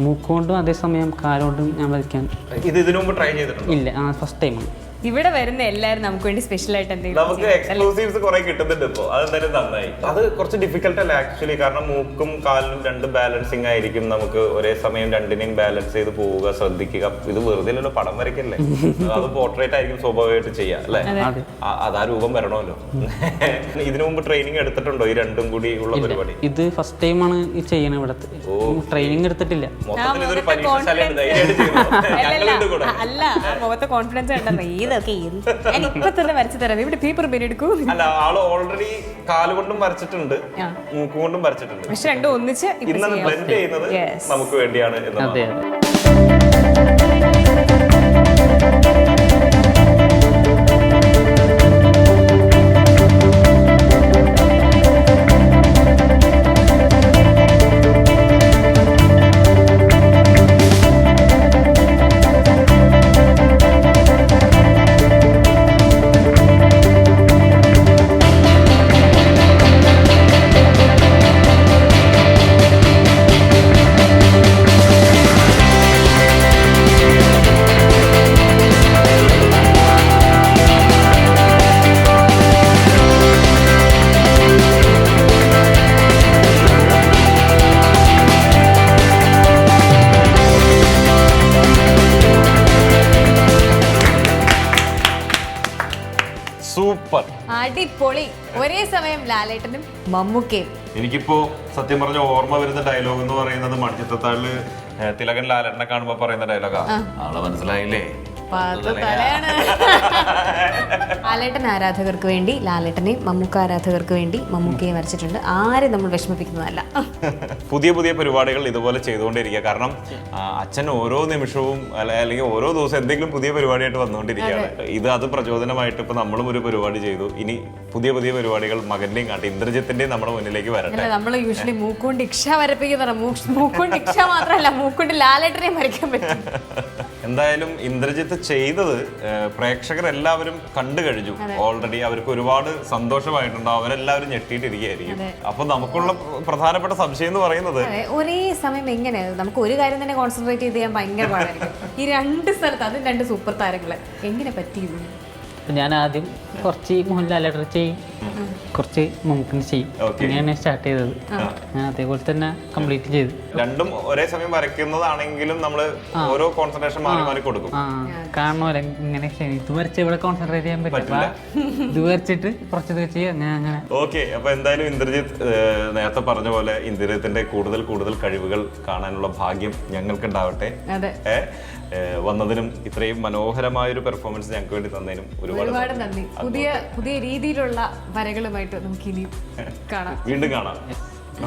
മൂക്കുകൊണ്ടും അതേസമയം കാലുകൊണ്ടും ഞാൻ വരയ്ക്കാൻ. ഇതിനു മുമ്പ് ട്രൈ ചെയ്തിട്ടുണ്ടോ? ഇല്ല, ഫസ്റ്റ് ടൈമാണ്. ഇവിടെ വരുന്ന എല്ലാവരും നമുക്ക് വേണ്ടി സ്പെഷ്യൽ ആയിട്ട് എന്തെങ്കിലും നമുക്ക് എക്സ്ക്ലൂസീവ്സ് കുറെ കിട്ടുന്നുണ്ട് ഇപ്പോ. അതെന്തായാലും നന്നായി. അത് കുറച്ച് ഡിഫിക്കൽട്ട് അല്ല ആക്ച്വലി, കാരണം മൂക്കും കാലിനും രണ്ട് ബാലൻസിങ് ആയിരിക്കും. നമുക്ക് ഒരേ സമയം രണ്ടിനെയും ബാലൻസ് ചെയ്ത് പോവുക, ശ്രദ്ധിക്കുക. ഇത് വെറുതെ അല്ലല്ലോ, പടം വരയ്ക്കല്ലേ, അത് പോർട്രേറ്റ് ആയിരിക്കും സ്വാഭാവികമായിട്ട് ചെയ്യാം അല്ലേ? അതാ രൂപം വരണമല്ലോ. ഇതിനു മുമ്പ് ട്രെയിനിങ് എടുത്തിട്ടുണ്ടോ ഈ രണ്ടും കൂടി ഉള്ള പരിപാടി? ഇത് ഫസ്റ്റ് ടൈമാണ് ഈ ചെയ്യണത്. ഇവിടത്തെ ട്രെയിനിങ് എടുത്തിട്ടില്ല. മൊത്തത്തിൽ ഇതൊരു പരീക്ഷശാലയാണ്, ധൈര്യമായിട്ട് ചെയ്യുന്നു. അല്ല, മുഖത്തെ കോൺഫിഡൻസ് ഉണ്ടല്ലോ. ഞാൻ ഇപ്പൊ തന്നെ വരച്ചു തരാം, ഇവിടെ പേപ്പർ എടുക്കൂ. അല്ല, ആള് ഓൾറെഡി കാലുകൊണ്ടും വരച്ചിട്ടുണ്ട്, മൂക്കുകൊണ്ടും വരച്ചിട്ടുണ്ട്. പക്ഷെ രണ്ടും ഒന്നിച്ച് ഇന്നത് ബ്ലെൻഡ് ചെയ്യുന്നത് നമുക്ക് വേണ്ടിയാണ് എന്നതാണ്. സൂപ്പർ, അടിപൊളി. ഒരേ സമയം ലാലേട്ടനും മമ്മൂക്കയും. എനിക്കിപ്പോ സത്യം പറഞ്ഞ ഓർമ്മ വരുന്ന ഡയലോഗ് എന്ന് പറയുന്നത് മണിച്ചിത്രത്താഴില് തിലകൻ ലാലേട്ടനെ കാണുമ്പോ പറയുന്ന ഡയലോഗാ. ആളെ മനസ്സിലായില്ലേ? ലാലേട്ടൻ ആരാധകർക്ക് വേണ്ടി ലാലേട്ടനെയും മമ്മൂക്ക ആരാധകർക്ക് വേണ്ടി മമ്മൂക്കയെ വരച്ചിട്ടുണ്ട്. ആരും നമ്മൾ വിഷമിപ്പിക്കുന്നതല്ല. പുതിയ പുതിയ പരിപാടികൾ ഇതുപോലെ ചെയ്തുകൊണ്ടിരിക്കുക. കാരണം അച്ഛൻ ഓരോ നിമിഷവും അല്ലെങ്കിൽ ഓരോ ദിവസം എന്തെങ്കിലും പുതിയ പരിപാടിയായിട്ട് വന്നുകൊണ്ടിരിക്കുകയാണ്. അത് പ്രചോദനമായിട്ട് ഇപ്പൊ നമ്മളും ഒരു പരിപാടി ചെയ്തു. ഇനി പുതിയ പുതിയ പരിപാടികൾ മകന്റെയും കാട്ടി ഇന്ദ്രജിത്തിന്റെയും നമ്മുടെ മുന്നിലേക്ക് വരട്ടെ. നമ്മൾ യൂഷ്വലി മൂക്കൊണ്ട് ഇക്ഷ വരപ്പിക്കുന്ന, മൂക്കൊണ്ട് ഇക്ഷ മാത്രമല്ല മൂക്കൊണ്ട് ലാലേട്ടനെയും വരയ്ക്കാൻ പറ്റും. എന്തായാലും ഇന്ദ്രജിത്ത് ചെയ്തത് പ്രേക്ഷകരെല്ലാവരും കണ്ടു കഴിഞ്ഞു ഓൾറെഡി. അവർക്ക് ഒരുപാട് സന്തോഷമായിട്ടുണ്ടാവും, അവരെല്ലാവരും ഞെട്ടിയിട്ടിരിക്കുകയായിരിക്കും. അപ്പൊ നമുക്കുള്ള പ്രധാനപ്പെട്ട സംശയം എന്ന് പറയുന്നത് ഒരേ സമയം എങ്ങനെ നമുക്ക് ഒരു കാര്യം തന്നെ കോൺസെൻട്രേറ്റ് ചെയ്ത് ചെയ്യാൻ ഭയങ്കര പാടായിരിക്കും. ഈ 2 സ്ഥലത്ത് അതും 2 സൂപ്പർ താരങ്ങള് എങ്ങനെ പറ്റിയത്? ഞാൻ ആദ്യം കുറച്ച് മോഹൻലാലേട്ടർ ചെയ്യും, കുറച്ച് മമ്മൂക്കിന് ചെയ്യും, അങ്ങനെയാണ് സ്റ്റാർട്ട് ചെയ്തത്. ഞാൻ അതേപോലെ തന്നെ കംപ്ലീറ്റ് ചെയ്തു. രണ്ടും ഒരേ സമയം വരയ്ക്കുന്നതാണെങ്കിലും നമ്മള് ഓരോ കോൺസെൻട്രേഷൻ മാറി മാറി കൊടുക്കും. കാണുമല്ലോ ഇങ്ങനെ ഇത് വരച്ച് ഇവിടെ കോൺസെൻട്രേറ്റ് ചെയ്യാൻ പറ്റില്ല, ഇത് വരച്ചിട്ട് കുറച്ചത് വെച്ച് അങ്ങനെ. ഓക്കെ, അപ്പൊ എന്തായാലും ഇന്ദ്രജിത്ത് നേരത്തെ പറഞ്ഞ പോലെ ഇന്ദ്രജിത്തിന്റെ കൂടുതൽ കഴിവുകൾ കാണാനുള്ള ഭാഗ്യം ഞങ്ങൾക്കുണ്ടാവട്ടെ. വന്നതിനും ഇത്രയും മനോഹരമായൊരു പെർഫോമൻസ് ഞങ്ങൾക്ക് വേണ്ടി തന്നതിനും ഒരുപാട് നന്ദി. പുതിയ രീതിയിലുള്ള വരകളുമായിട്ട് നമുക്ക് ഇനിയും കാണാം, വീണ്ടും കാണാം.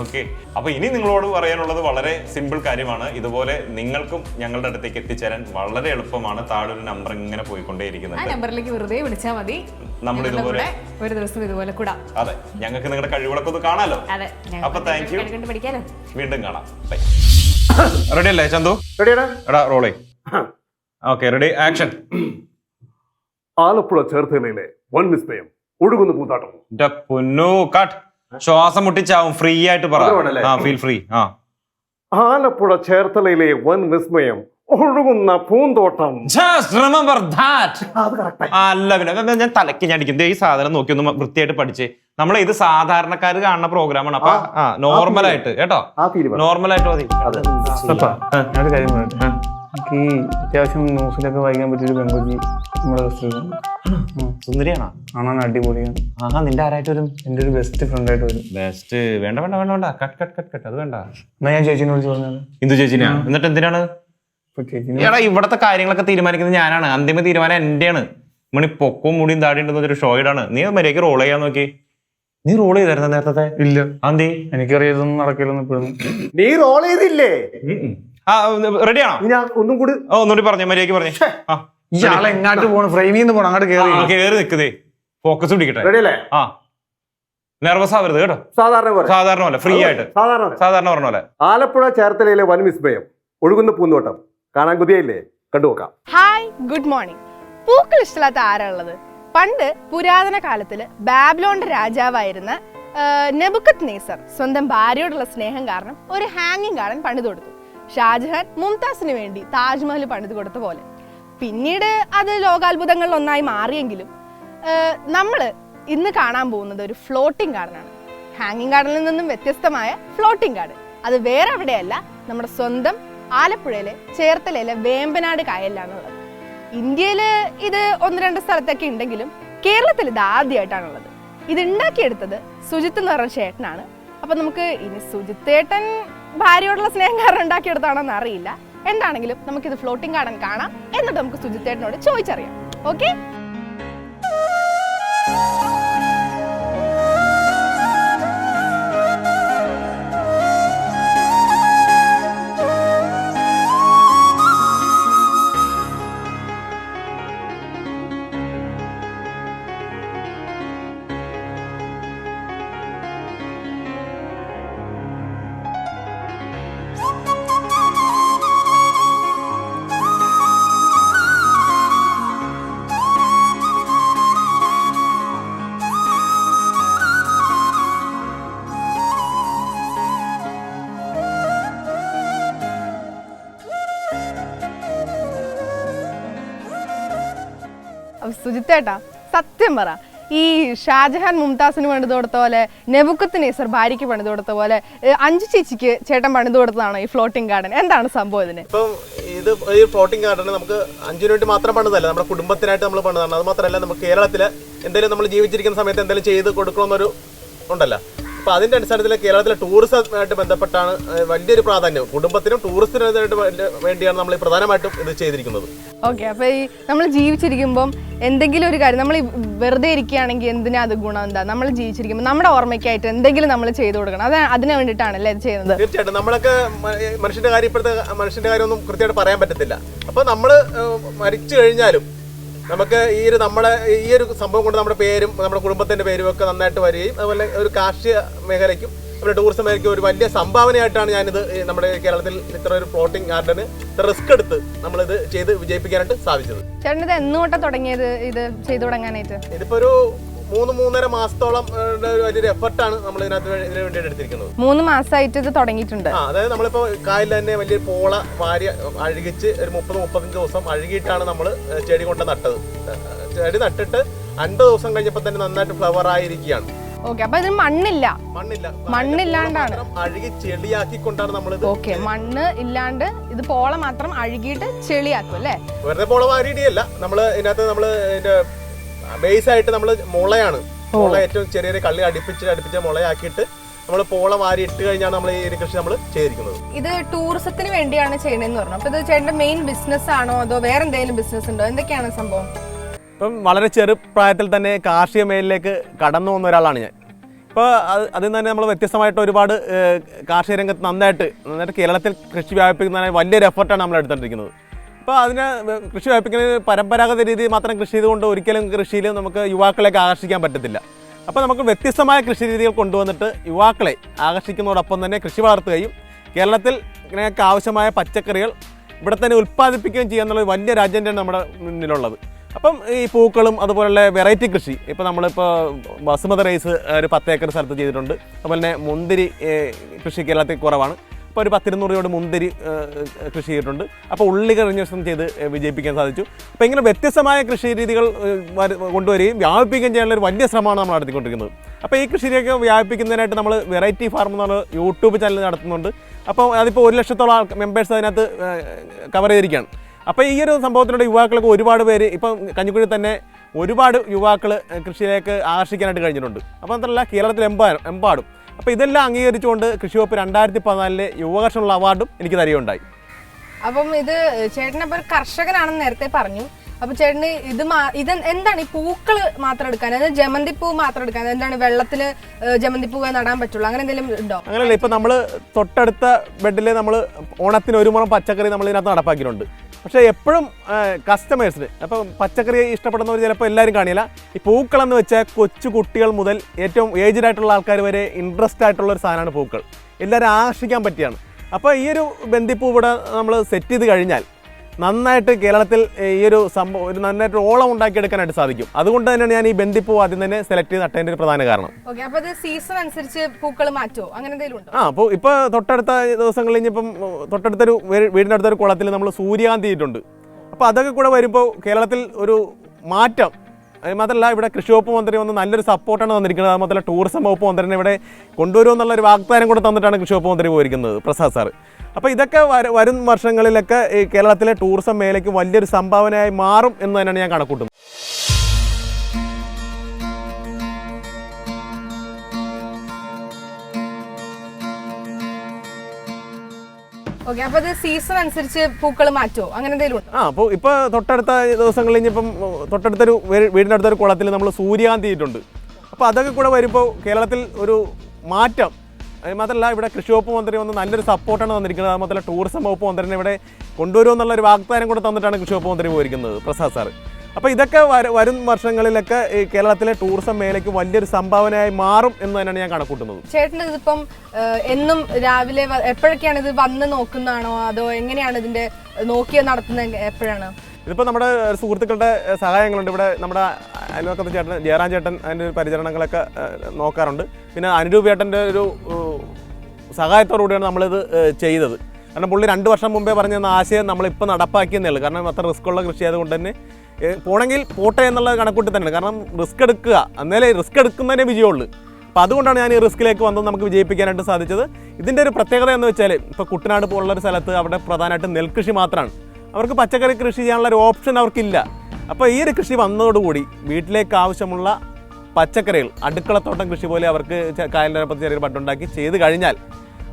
ഓക്കെ, അപ്പൊ ഇനി നിങ്ങളോട് പറയാനുള്ളത് വളരെ സിമ്പിൾ കാര്യമാണ്. ഇതുപോലെ നിങ്ങൾക്കും ഞങ്ങളുടെ അടുത്തേക്ക് എത്തിച്ചേരാൻ വളരെ എളുപ്പമാണ്. താഴെ ഒരു നമ്പർ ഇങ്ങനെ പോയിക്കൊണ്ടേയിരിക്കുന്നത്. ആ നമ്പറിലേക്ക് വെറുതെ വിളിച്ചാൽ മതി. നമ്മൾ ഇതുപോലെ ഒരു ദിവസം ഇതുപോലെ കൂടാ. അതെ, ഞങ്ങൾക്ക് നിങ്ങളുടെ കഴിവുകളൊക്കെ ഒന്ന് കാണാലോ. അപ്പൊ താങ്ക് യു, വീണ്ടും കാണാം. റെഡി അല്ലേ ചന്തു? എടാ റോളേ. Okay, ready, action. ആലപ്പുഴ ചേർത്തലയിലെ വൻ വിസ്മയം ഒഴുകുന്ന പൂത്താട്ടം. പൊന്നു കട്ട്, ശ്വാസം മുട്ടിച്ചാവും. ഫ്രീ ആയിട്ട് പറ. Feel free. ആലപ്പുഴ ചേർത്തലയിലെ വൻ വിസ്മയം ഒഴുകുന്ന പൂന്തോട്ടം. അല്ല പിന്നെ ഞാൻ തലക്ക് ഞടിക്കുന്നത് ഈ സാധനം നോക്കി ഒന്ന് വൃത്തിയായിട്ട് പഠിച്ചേ. നമ്മളെ ഇത് സാധാരണക്കാർ കാണുന്ന പ്രോഗ്രാമാണ്. അപ്പൊ നോർമലായിട്ട് കേട്ടോ, നോർമലായിട്ട് മതി. ഞാനൊരു കാര്യം പറയട്ടെ, എനിക്ക് ഈ അത്യാവശ്യം ന്യൂസിലൊക്കെ വായിക്കാൻ പറ്റിയൊരു പെൺകുട്ടി നമ്മുടെ സുന്ദരിയാണോ? കാണാൻ അടിപൊളിയാണ്. നിന്റെ ആരായിട്ട് വരും? എന്റെ ഒരു ബെസ്റ്റ് ഫ്രണ്ട് ആയിട്ട് വരും. ബെസ്റ്റ് വേണ്ട വേണ്ട വേണ്ട വേണ്ട, കട്ട് കട്ട് കട്ട് കട്ട്, അത് വേണ്ട. എന്നാ ഞാൻ ചേച്ചിനെ വിളിച്ച് പറഞ്ഞത്. ഇന്ദു ചേച്ചിനാ? എന്നിട്ട് എന്തിനാണ്? എടാ ഇവിടത്തെ കാര്യങ്ങളൊക്കെ തീരുമാനിക്കുന്നത് ഞാനാണ്. അന്തിമ തീരുമാനം എന്റെയാണ്. മണി പൊക്കവും മുടിയും താടി ഉണ്ടെന്ന് ഒരു ഷോയിഡാണ്. നീ മര്യാദക്ക് റോൾ ചെയ്യാൻ നോക്കി. നീ റോൾ ചെയ്തായിരുന്ന നേരത്തെ? ഇല്ല. അന്തി എനിക്കറിയാതൊന്നും നടക്കില്ലെന്ന് ഇപ്പോഴും. നീ റോൾ ചെയ്തില്ലേ? റെഡിയാണോ? ഒന്നും കൂടി ഒന്നുകൂടി പറഞ്ഞേ, മര്യാദക്ക് പറഞ്ഞേ. ഇയാളെ എങ്ങാട്ട് പോണു? ഫ്രെയിമിൽ നിന്ന് പോണം, അങ്ങോട്ട് കേറി നിൽക്കുന്നേ. ഫോക്കസ് പിടിക്കട്ടെ. റെഡിയല്ലേ? നെർവസ് ആവരുത് കേട്ടോ. സാധാരണ പോലെ ഫ്രീ ആയിട്ട് സാധാരണ പറഞ്ഞ പോലെ. ആലപ്പുഴ ചേർത്തലയിലെ വൻ വിസ്മയം ഒഴുകുന്ന പൂന്തോട്ടം കാണാൻ കൊതിയായില്ലേ? കണ്ടുനോക്കാം. Hi, good morning. പൂക്കൾ ഇഷ്ടമില്ലാത്ത ആരാളുള്ളത്? പണ്ട് പുരാതന കാലത്തില് ബാബിലോണിന്റെ രാജാവായിരുന്ന നെബുക്കദ്നേസർ സ്വന്തം ഭാര്യയോടുള്ള സ്നേഹം കാരണം ഒരു ഹാങ്ങിങ് ഗാർഡൻ പണിതു കൊടുത്തു. ഷാജഹാൻ മുംതാസിന് വേണ്ടി താജ്മഹൽ പണിതു കൊടുത്ത പോലെ. പിന്നീട് അത് ലോകാത്ഭുതങ്ങളിൽ ഒന്നായി മാറിയെങ്കിലും നമ്മൾ ഇന്ന് കാണാൻ പോകുന്നത് ഒരു ഫ്ലോട്ടിംഗ് ഗാർഡനാണ്. ഹാങ്ങിങ് ഗാർഡനിൽ നിന്നും വ്യത്യസ്തമായ ഫ്ലോട്ടിംഗ് ഗാർഡൻ. അത് വേറെ എവിടെയല്ല, നമ്മുടെ സ്വന്തം ആലപ്പുഴയിലെ ചേർത്തലയിലെ വേമ്പനാട് കായലിലാണുള്ളത്. ഇന്ത്യയിൽ ഇത് 1-2 സ്ഥലത്തൊക്കെ ഉണ്ടെങ്കിലും കേരളത്തിൽ ഇത് ആദ്യമായിട്ടാണുള്ളത്. ഇത് ഉണ്ടാക്കിയെടുത്തത് സുജിത്ത് എന്ന് പറഞ്ഞ ചേട്ടനാണ്. അപ്പൊ നമുക്ക് ഇനി സുജിത്ത് ഏട്ടൻ ഭാര്യയോടുള്ള സ്നേഹം കാരണം ഉണ്ടാക്കിയെടുത്താണെന്ന് അറിയില്ല. എന്താണെങ്കിലും നമുക്കിത് ഫ്ലോട്ടിംഗ് ഗാർഡൻ കാണാം, എന്നിട്ട് നമുക്ക് സുജിത്ത് ഏട്ടനോട് ചോദിച്ചറിയാം. ഓക്കെ, സുജിത്തേട്ടാ സത്യം പറ, ഈ ഷാജഹാൻ മുംതാസിന് പണിത് കൊടുത്ത പോലെ നെബുക്കദ്നേസർ ഭാര്യയ്ക്ക് പണിത് കൊടുത്ത പോലെ 5 ചേച്ചിക്ക് ചേട്ടൻ പണിത് കൊടുത്തതാണോ ഈ ഫ്ലോട്ടിംഗ് ഗാർഡൻ? എന്താണ് സംഭവം ഇതിന്? ഇപ്പം ഇത് ഈ ഫ്ലോട്ടിംഗ് ഗാർഡൻ നമുക്ക് 5 വേണ്ടി മാത്രം പണിതല്ല, നമ്മുടെ കുടുംബത്തിനായിട്ട് നമ്മൾ പണിതാണ്. അത് മാത്രമല്ല നമുക്ക് കേരളത്തിൽ എന്തെങ്കിലും നമ്മൾ ജീവിച്ചിരിക്കുന്ന സമയത്ത് എന്തെങ്കിലും ചെയ്ത് കൊടുക്കണമെന്നൊരു ഉണ്ടല്ലോ. അപ്പോൾ അതിൻ്റെ അടിസ്ഥാനത്തിൽ കേരളത്തിലെ ടൂറിസമായിട്ട് ബന്ധപ്പെട്ടാണ് വലിയൊരു പ്രാധാന്യം. കുടുംബത്തിനും ടൂറിസ്റ്റിനായിട്ട് വേണ്ടിയാണ് നമ്മൾ പ്രധാനമായിട്ടും ഇത് ചെയ്തിരിക്കുന്നത്. ഓക്കെ, അപ്പോൾ ഈ നമ്മൾ ജീവിച്ചിരിക്കുമ്പം എന്തെങ്കിലും ഒരു കാര്യം നമ്മൾ വെറുതെ ഇരിക്കുകയാണെങ്കിൽ എന്തിനാ അത് ഗുണം? എന്താ നമ്മൾ ജീവിച്ചിരിക്കുമ്പോൾ നമ്മുടെ ഓർമ്മയ്ക്കായിട്ട് എന്തെങ്കിലും നമ്മൾ ചെയ്തു കൊടുക്കണം. അത് അതിന് വേണ്ടിയിട്ടാണല്ലേ ഇത് ചെയ്യുന്നത്? തീർച്ചയായിട്ടും. നമ്മളൊക്കെ മനുഷ്യൻ്റെ കാര്യം, ഇപ്പോഴത്തെ മനുഷ്യൻ്റെ കാര്യമൊന്നും കൃത്യമായിട്ട് പറയാൻ പറ്റത്തില്ല. അപ്പോൾ നമ്മൾ മരിച്ചു കഴിഞ്ഞാലും നമുക്ക് ഈ ഒരു സംഭവം കൊണ്ട് നമ്മുടെ പേരും നമ്മുടെ കുടുംബത്തിൻ്റെ പേരും ഒക്കെ നന്നായിട്ട് വരികയും അതുപോലെ ഒരു കാർഷിക മേഖലയ്ക്കും നമ്മുടെ ടൂറിസം മേഖലയ്ക്ക് ഒരു വലിയ സംഭാവനയായിട്ടാണ് ഞാനിത് നമ്മുടെ കേരളത്തിൽ ഇത്ര ഒരു ഫ്ലോട്ടിംഗ് ഗാർഡന് ഇത്ര റിസ്ക് എടുത്ത് നമ്മളിത് ചെയ്ത് വിജയിപ്പിക്കാനായിട്ട് സാധിച്ചത്. ചേട്ടൻ ഇത് എന്നോട്ടാ തുടങ്ങിയത് ഇത് ചെയ്തു തുടങ്ങാനായിട്ട്? ഇതിപ്പോ ഒരു 3-3.5 മാസത്തോളം വലിയൊരു എഫർട്ടാണ് നമ്മൾ ഇതിനകത്ത് ഇതിന് വേണ്ടിയിട്ട് എടുത്തിരിക്കുന്നത്. 3 മാസമായിട്ട് ഇത് തുടങ്ങിയിട്ടുണ്ട്. അതായത് നമ്മളിപ്പോൾ കായലിൽ തന്നെ വലിയ പോള വാരി അഴുകിച്ച് ഒരു 30-35 ദിവസം അഴുകിയിട്ടാണ് നമ്മൾ ചെടി കൊണ്ട് നട്ടത്. ചെടി നട്ടിട്ട് 50 ദിവസം കഴിഞ്ഞപ്പോൾ തന്നെ നന്നായിട്ട് ഫ്ലവർ ആയിരിക്കുകയാണ്. ഓക്കെ, അപ്പൊ ഇതിന് മണ്ണില്ലാണ്ടാണ് അഴുകി ചെളിയാക്കിക്കൊണ്ടാണ് നമ്മൾ. ഓക്കെ, മണ്ണ് ഇല്ലാണ്ട് ഇത് പോള മാത്രം അഴുകിയിട്ട് ചെളിയാക്കും അല്ലേ? വെറുതെ പോള വാരിയിടിയല്ല, നമ്മള് ഇതിനകത്ത് നമ്മള് ഇതിന്റെ ബേസ് ആയിട്ട് നമ്മള് മുളയാണ്, മുള ഏറ്റവും ചെറിയ കള്ളി അടുപ്പിച്ച മുളയാക്കിയിട്ട് നമ്മൾ പോള വാരി ഇട്ട് കഴിഞ്ഞാണ് നമ്മൾ ഈ കൃഷി നമ്മൾ ചെയ്തിരിക്കുന്നത്. ഇത് ടൂറിസത്തിന് വേണ്ടിയാണ് ചെയ്യണമെന്ന് പറഞ്ഞു. അപ്പൊ ഇത് ചേട്ടന്റെ മെയിൻ ബിസിനസ് ആണോ അതോ വേറെ എന്തെങ്കിലും ബിസിനസ് ഉണ്ടോ? എന്തൊക്കെയാണ് സംഭവം? ഇപ്പം വളരെ ചെറുപ്രായത്തിൽ തന്നെ കാർഷിക മേഖലയിലേക്ക് കടന്നു വന്ന ഒരാളാണ് ഞാൻ. ഇപ്പോൾ അതിൽ തന്നെ നമ്മൾ വ്യത്യസ്തമായിട്ട് ഒരുപാട് കാർഷിക രംഗത്ത് നന്നായിട്ട് കേരളത്തിൽ കൃഷി വ്യാപിപ്പിക്കുന്നതിനായി വലിയൊരു എഫർട്ടാണ് നമ്മൾ എടുത്തുകൊണ്ടിരിക്കുന്നത്. അപ്പോൾ അതിനെ കൃഷി വ്യാപിപ്പിക്കുന്ന പരമ്പരാഗത രീതിയിൽ മാത്രം കൃഷി ചെയ്തുകൊണ്ട് ഒരിക്കലും കൃഷിയിൽ നമുക്ക് യുവാക്കളെയൊക്കെ ആകർഷിക്കാൻ പറ്റത്തില്ല. അപ്പോൾ നമുക്ക് വ്യത്യസ്തമായ കൃഷി രീതികൾ കൊണ്ടുവന്നിട്ട് യുവാക്കളെ ആകർഷിക്കുന്നതോടൊപ്പം തന്നെ കൃഷി വളർത്തുകയും കേരളത്തിൽ ഇതിനൊക്കെ ആവശ്യമായ പച്ചക്കറികൾ ഇവിടെ തന്നെ ഉൽപ്പാദിപ്പിക്കുകയും ചെയ്യാന്നുള്ള വലിയൊരു അജണ്ടയാണ് നമ്മുടെ മുന്നിലുള്ളത്. അപ്പം ഈ പൂക്കളും അതുപോലുള്ള വെറൈറ്റി കൃഷി, ഇപ്പോൾ നമ്മളിപ്പോൾ ബസുമതി റൈസ് ഒരു 10 ഏക്കർ സ്ഥലത്ത് ചെയ്തിട്ടുണ്ട്. അതുപോലെ തന്നെ മുന്തിരി കൃഷി കേരളത്തിൽ കുറവാണ്. അപ്പോൾ ഒരു 10-200 മുന്തിരി കൃഷി ചെയ്തിട്ടുണ്ട്. അപ്പോൾ ഉള്ളി കഴിഞ്ഞ ദിവസം ചെയ്ത് വിജയിപ്പിക്കാൻ സാധിച്ചു. അപ്പോൾ ഇങ്ങനെ വ്യത്യസ്തമായ കൃഷി രീതികൾ കൊണ്ടുവരികയും വ്യാപിപ്പിക്കുകയും ചെയ്യാനുള്ള ഒരു വലിയ ശ്രമമാണ് നമ്മൾ നടത്തിക്കൊണ്ടിരിക്കുന്നത്. അപ്പോൾ ഈ കൃഷിയിലേക്ക് വ്യാപിപ്പിക്കുന്നതിനായിട്ട് നമ്മൾ വെറൈറ്റി ഫാർം എന്ന് പറഞ്ഞ യൂട്യൂബ് ചാനൽ നടത്തുന്നുണ്ട്. അപ്പോൾ അതിപ്പോൾ 1 ലക്ഷത്തോളം മെമ്പേഴ്സ് അതിനകത്ത് കവർ ചെയ്തിരിക്കുകയാണ്. അപ്പോൾ ഈ ഒരു സംഭവത്തിലൂടെ യുവാക്കൾക്ക് ഒരുപാട് പേര് ഇപ്പം കഞ്ഞിക്കുഴി തന്നെ ഒരുപാട് യുവാക്കൾ കൃഷിയിലേക്ക് ആകർഷിക്കാനായിട്ട് കഴിഞ്ഞിട്ടുണ്ട്. അപ്പോൾ മാത്രമല്ല കേരളത്തിലെമ്പാടും. അപ്പോൾ ഇതെല്ലാം അംഗീകരിച്ചുകൊണ്ട് കൃഷി വകുപ്പ് 2014 യുവകർഷണ അവാർഡും എനിക്ക് തരികയുണ്ടായി. അപ്പം ഇത് ചേട്ടനപ്പോൾ ഒരു കർഷകനാണെന്ന് നേരത്തെ പറഞ്ഞു. അപ്പൊ ചേട്ടന് ഇത് എന്താണ് ഈ പൂക്കൾ മാത്രം എടുക്കാൻ, അതായത് ജമന്തിപ്പൂ മാത്രം എടുക്കാൻ, എന്താണ് വെള്ളത്തിൽ ജമന്തിപ്പൂവേ നടാൻ പറ്റുള്ളൂ, അങ്ങനെ എന്തെങ്കിലും ഉണ്ടോ? അങ്ങനെയല്ല, ഇപ്പം നമ്മൾ തൊട്ടടുത്ത ബെഡിൽ നമ്മൾ ഓണത്തിന് 1 മുറം പച്ചക്കറി നമ്മൾ ഇതിനകത്ത് നടപ്പാക്കിയിട്ടുണ്ട്. പക്ഷേ എപ്പോഴും കസ്റ്റമേഴ്സിന് അപ്പം പച്ചക്കറി ഇഷ്ടപ്പെടുന്നവർ ചിലപ്പോൾ എല്ലാവരും കാണില്ല. ഈ പൂക്കളെന്ന് വെച്ചാൽ കൊച്ചു കുട്ടികൾ മുതൽ ഏറ്റവും ഏജ്ഡ് ആയിട്ടുള്ള ആൾക്കാർ വരെ ഇൻട്രസ്റ്റ് ആയിട്ടുള്ള ഒരു സാധനമാണ് പൂക്കൾ. എല്ലാവരും ആകർഷിക്കാൻ പറ്റിയാണ്. അപ്പോൾ ഈ ഒരു ബന്ദിപ്പൂ ഇവിടെ നമ്മൾ സെറ്റ് ചെയ്ത് കഴിഞ്ഞാൽ നന്നായിട്ട് കേരളത്തിൽ ഈ ഒരു സംഭവം ഒരു നന്നായിട്ട് ഓളം ഉണ്ടാക്കിയെടുക്കാനായിട്ട് സാധിക്കും. അതുകൊണ്ട് തന്നെയാണ് ഞാൻ ഈ ബന്ദിപ്പൂ ആദ്യം തന്നെ സെലക്ട് ചെയ്ത് നട്ടതിൻ്റെ ഒരു പ്രധാന കാരണം. സീസൺ അനുസരിച്ച് പൂക്കൾ മാറ്റോ അങ്ങനെ എന്തെങ്കിലും ഉണ്ടോ? അപ്പോൾ ഇപ്പോൾ തൊട്ടടുത്ത ദിവസങ്ങളിൽ ഇനിയിപ്പം തൊട്ടടുത്തൊരു വീടിൻ്റെ അടുത്തൊരു കുളത്തിൽ നമ്മൾ സൂര്യകാന്തി ഇട്ടുണ്ട്. അപ്പോൾ അതൊക്കെ കൂടെ വരുമ്പോൾ കേരളത്തിൽ ഒരു മാറ്റം. അത് മാത്രമല്ല, ഇവിടെ കൃഷി വകുപ്പ് മന്ത്രി വന്ന് നല്ലൊരു സപ്പോർട്ടാണ് തന്നിരിക്കുന്നത്. അത് മാത്രമല്ല ടൂറിസം വകുപ്പ് മന്ത്രിനെ ഇവിടെ കൊണ്ടുവരുമെന്നുള്ളൊരു വാഗ്ദാനം കൂടെ തന്നിട്ടാണ് കൃഷി വകുപ്പ് മന്ത്രി പോയിരിക്കുന്നത്, പ്രസാദ് സാറ്. അപ്പോൾ ഇതൊക്കെ വരും വർഷങ്ങളിലൊക്കെ ഈ കേരളത്തിലെ ടൂറിസം മേഖലയ്ക്ക് വലിയൊരു സംഭാവനയായി മാറും എന്ന് തന്നെയാണ് ഞാൻ കണക്കൂട്ടുന്നത്. ഓക്കെ, അപ്പോൾ സീസൺ അനുസരിച്ച് പൂക്കൾ മാറ്റോ അങ്ങനെ എന്തെങ്കിലും ഉണ്ടോ? അപ്പോൾ ഇപ്പോൾ തൊട്ടടുത്ത ദിവസങ്ങളിൽ ഇനിയിപ്പം തൊട്ടടുത്തൊരു വീടിൻ്റെ അടുത്തൊരു കുളത്തിൽ നമ്മൾ സൂര്യകാന്തി ഇട്ടുണ്ട്. അപ്പോൾ അതൊക്കെ കൂടെ വരുമ്പോൾ കേരളത്തിൽ ഒരു മാറ്റം. അത് മാത്രമല്ല, ഇവിടെ കൃഷി വകുപ്പ് മന്ത്രി വന്ന് നല്ലൊരു സപ്പോർട്ടാണ് തന്നിരിക്കുന്നത്. അത് മാത്രമല്ല ടൂറിസം വകുപ്പ് മന്ത്രിനെ ഇവിടെ കൊണ്ടുവരുമെന്നുള്ളൊരു വാഗ്ദാനം കൂടെ തന്നിട്ടാണ് കൃഷി വകുപ്പ് മന്ത്രി പോയിരിക്കുന്നത്, പ്രസാദ് സാറ്. അപ്പോൾ ഇതൊക്കെ വരും വർഷങ്ങളിലൊക്കെ ഈ കേരളത്തിലെ ടൂറിസം മേഖലയ്ക്ക് വലിയൊരു സംഭാവനയായി മാറും എന്ന് തന്നെയാണ് ഞാൻ കണക്കൂട്ടുന്നത്. ചേട്ടന് ഇതിപ്പം എന്നും രാവിലെ എപ്പോഴൊക്കെയാണ് ഇത് വന്ന് നോക്കുന്നതാണോ അതോ എങ്ങനെയാണ് ഇതിന്റെ നോക്കിയ നടത്തുന്നത് എപ്പോഴാണ്? ഇതിപ്പോൾ നമ്മുടെ സുഹൃത്തുക്കളുടെ സഹായങ്ങളുണ്ട്. ഇവിടെ നമ്മുടെ അയൽവക്കത്തെ ചേട്ടൻ ജയറാം ചേട്ടൻ അതിൻ്റെ ഒരു പരിചരണങ്ങളൊക്കെ നോക്കാറുണ്ട്. പിന്നെ അനുരൂപ് ചേട്ടൻ്റെ ഒരു സഹായത്തോടുകൂടിയാണ് നമ്മളിത് ചെയ്തത്. കാരണം പുള്ളി 2 വർഷം മുമ്പേ പറഞ്ഞ ആശയം നമ്മളിപ്പോൾ നടപ്പാക്കിയെന്നേ ഉള്ളൂ. കാരണം അത്ര റിസ്ക്കുള്ള കൃഷി ആയതുകൊണ്ട് തന്നെ പോണെങ്കിൽ പോട്ടെ എന്നുള്ള കണക്കൂട്ടി തന്നെയാണ്. കാരണം റിസ്ക് എടുക്കുക, എന്നാലേ റിസ്ക് എടുക്കുന്നതിനെ വിജയമുള്ളൂ. അപ്പോൾ അതുകൊണ്ടാണ് ഞാൻ ഈ റിസ്ക്കിലേക്ക് വന്നത് നമുക്ക് വിജയിപ്പിക്കാനായിട്ട് സാധിച്ചത്. ഇതിൻ്റെ ഒരു പ്രത്യേകത എന്ന് വെച്ചാൽ ഇപ്പോൾ കുട്ടനാട് പോലുള്ളൊരു സ്ഥലത്ത് അവിടെ പ്രധാനമായിട്ടും നെൽകൃഷി മാത്രമാണ്. അവർക്ക് പച്ചക്കറി കൃഷി ചെയ്യാനുള്ള ഒരു ഓപ്ഷൻ അവർക്കില്ല. അപ്പോൾ ഈ ഒരു കൃഷി വന്നതോടുകൂടി വീട്ടിലേക്ക് ആവശ്യമുള്ള പച്ചക്കറികൾ അടുക്കളത്തോട്ടം കൃഷി പോലെ അവർക്ക് കായലിൻ്റെ ഒപ്പത്ത് ചെറിയൊരു ബഡുണ്ടാക്കി ചെയ്ത് കഴിഞ്ഞാൽ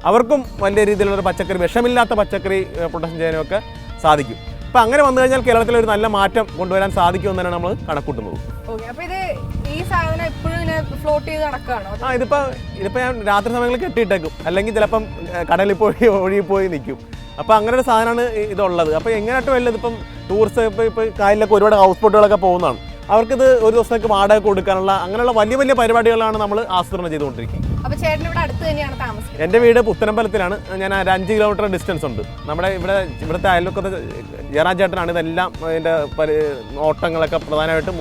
അവർക്കും വലിയ രീതിയിലുള്ള പച്ചക്കറി, വിഷമില്ലാത്ത പച്ചക്കറി പ്രൊഡക്ഷൻ ചെയ്യാനൊക്കെ സാധിക്കും. അപ്പോൾ അങ്ങനെ വന്നു കഴിഞ്ഞാൽ കേരളത്തിൽ ഒരു നല്ല മാറ്റം കൊണ്ടുവരാൻ സാധിക്കുമെന്ന് തന്നെയാണ് നമ്മൾ കണക്കൂട്ടുന്നത്. അപ്പോൾ ഇത് ഈ സാധനം എപ്പോഴും ഇങ്ങനെ ഫ്ലോട്ട് ചെയ്ത് നടക്കുകയാണോ? ഇതിപ്പോൾ ഞാൻ രാത്രി സമയങ്ങളിൽ കെട്ടിയിട്ടേക്കും, അല്ലെങ്കിൽ ചിലപ്പം കടലിൽ പോയി ഒഴുകിപ്പോയി നിൽക്കും. അപ്പോൾ അങ്ങനെ ഒരു സാധനമാണ് ഇതുള്ളത്. അപ്പോൾ എങ്ങനെയായിട്ട് വല്ലത് ഇപ്പം ടൂറിസ്റ്റ് ഇപ്പോൾ കായലിലൊക്കെ ഒരുപാട് ഹൗസ് ബോട്ടുകളൊക്കെ പോകുന്നതാണ്. അവർക്കിത് ഒരു ദിവസത്തേക്ക് വാടക കൊടുക്കാനുള്ള അങ്ങനെയുള്ള വലിയ വലിയ പരിപാടികളാണ് നമ്മൾ ആസൂത്രണം ചെയ്തുകൊണ്ടിരിക്കുന്നത്. അപ്പോൾ ചേട്ടൻ ഇവിടെ അടുത്ത് തന്നെയാണ് താമസിക്കുന്നത്? എൻ്റെ വീട് പുത്തനമ്പലത്തിലാണ്. ഞാൻ ഒരു 5 കിലോമീറ്റർ ഡിസ്റ്റൻസ് ഉണ്ട്. നമ്മുടെ ഇവിടുത്തെ അയൽവക്കത്തെ ജയറാം ചേട്ടനാണ് ഇതെല്ലാം അതിൻ്റെ ഓട്ടങ്ങളൊക്കെ പ്രധാനമായിട്ട്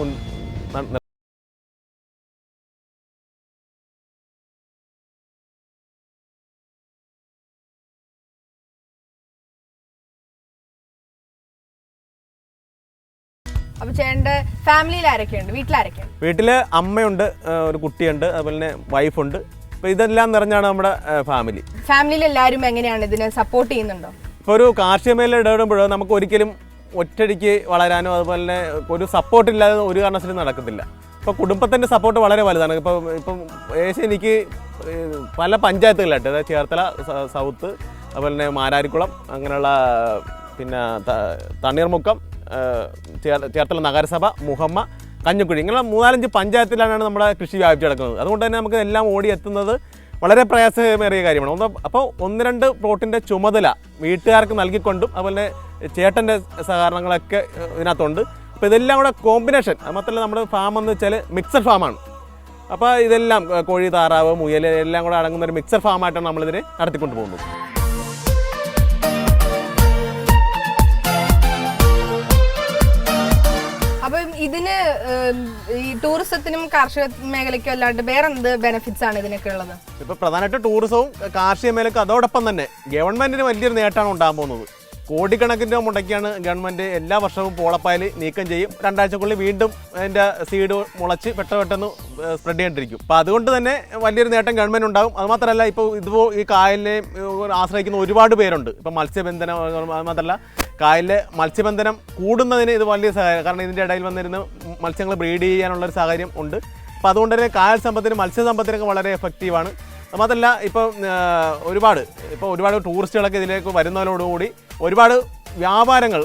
അപ്പൊ ചേട്ടന്റെ ഫാമിലിയിൽ ആരൊക്കെയുണ്ട്? വീട്ടിലാരൊക്കെയുണ്ട്? വീട്ടില് അമ്മയുണ്ട്, ഒരു കുട്ടിയുണ്ട്, അതുപോലെ തന്നെ വൈഫുണ്ട്. അപ്പൊ ഇതെല്ലാം നിറഞ്ഞാണ് നമ്മുടെ ഫാമിലിയിൽ എല്ലാവരും എങ്ങനെയാണ് ഇതിനെ സപ്പോർട്ട് ചെയ്യുന്നുണ്ടോ? ഇപ്പോൾ ഒരു കാർഷിക മേഖല ഇടപെടുമ്പോൾ നമുക്ക് ഒരിക്കലും ഒറ്റയടിക്ക് വളരാനോ അതുപോലെ തന്നെ ഒരു സപ്പോർട്ട് ഇല്ലാതെ ഒരു കാരണവശാലും നടക്കത്തില്ല. ഇപ്പോൾ കുടുംബത്തിൻ്റെ സപ്പോർട്ട് വളരെ വലുതാണ്. ഇപ്പം ഏകദേശം എനിക്ക് പല പഞ്ചായത്തുകളായിട്ട്, അതായത് ചേർത്തല സൗത്ത്, അതുപോലെ തന്നെ മാരാരിക്കുളം, അങ്ങനെയുള്ള പിന്നെ തണ്ണീർമുക്കം, ചേർത്തല നഗരസഭ, മുഹമ്മ, കഞ്ഞിക്കുഴി, ഇങ്ങനെ 3-4 പഞ്ചായത്തിലാണ് നമ്മുടെ കൃഷി വ്യാപിച്ചു കിടക്കുന്നത്. അതുകൊണ്ട് തന്നെ നമുക്ക് എല്ലാം ഓടി എത്തുന്നത് വളരെ പ്രയാസമേറിയ കാര്യമാണ്. അപ്പോൾ 1-2 പ്ലോട്ടിൻ്റെ ചുമതല വീട്ടുകാർക്ക് നൽകിക്കൊണ്ടും അതുപോലെ ചേട്ടൻ്റെ സഹകരണങ്ങളൊക്കെ ഇതിനകത്തുണ്ട്. അപ്പോൾ ഇതെല്ലാം കൂടെ കോമ്പിനേഷൻ. അത് മാത്രമല്ല നമ്മുടെ ഫാം എന്ന് വെച്ചാൽ മിക്സഡ് ഫാമാണ്. അപ്പോൾ ഇതെല്ലാം കോഴി, താറാവ്, മുയൽ എല്ലാം കൂടെ അടങ്ങുന്ന ഒരു മിക്സഡ് ഫാമായിട്ടാണ് നമ്മളിതിനെ നടത്തിക്കൊണ്ട് പോകുന്നത്. അപ്പം ഇതിന് ഈ ടൂറിസത്തിനും കാർഷിക മേഖലയ്ക്കും അല്ലാണ്ട് വേറെ എന്ത് ബെനിഫിറ്റ്സ് ആണ് ഇതിനൊക്കെ ഉള്ളത്? ഇപ്പൊ പ്രധാനമായിട്ട് ടൂറിസവും കാർഷിക മേഖലയ്ക്കും അതോടൊപ്പം തന്നെ ഗവൺമെന്റിന് വലിയൊരു നേട്ടമാണ് ഉണ്ടാകാൻ പോകുന്നത്. കോടിക്കണക്കിന് മുടക്കിയാണ് ഗവൺമെന്റ് എല്ലാ വർഷവും പോളപ്പായൽ നീക്കം ചെയ്യും. 2 ആഴ്ചക്കുള്ളിൽ വീണ്ടും അതിന്റെ സീഡ് മുളച്ച് പെട്ടെന്ന് സ്പ്രെഡ് ചെയ്തിരിക്കും. അപ്പോൾ അതുകൊണ്ട് തന്നെ വലിയൊരു നേട്ടം ഗവൺമെന്റ് ഉണ്ടാകും. അതുമാത്രമല്ല ഇപ്പോൾ ഈ കായലിനെ ആശ്രയിക്കുന്ന ഒരുപാട് പേരുണ്ട്. ഇപ്പം മത്സ്യബന്ധനം, അതുമാത്രമല്ല കായലിലെ മത്സ്യബന്ധനം കൂടുന്നതിന് ഇത് വലിയ സഹായം. കാരണം ഇതിൻ്റെ ഇടയിൽ വന്നിരുന്ന് മത്സ്യങ്ങൾ ബ്രീഡ് ചെയ്യാനുള്ളൊരു സാഹചര്യം ഉണ്ട്. അപ്പോൾ അതുകൊണ്ട് തന്നെ കായൽ സമ്പത്തിനും മത്സ്യസമ്പത്തിനൊക്കെ വളരെ എഫക്റ്റീവാണ്. അതുമാത്രമല്ല ഒരുപാട് ടൂറിസ്റ്റുകളൊക്കെ ഇതിലേക്ക് വരുന്നതിനോടുകൂടി ഒരുപാട് വ്യാപാരങ്ങൾ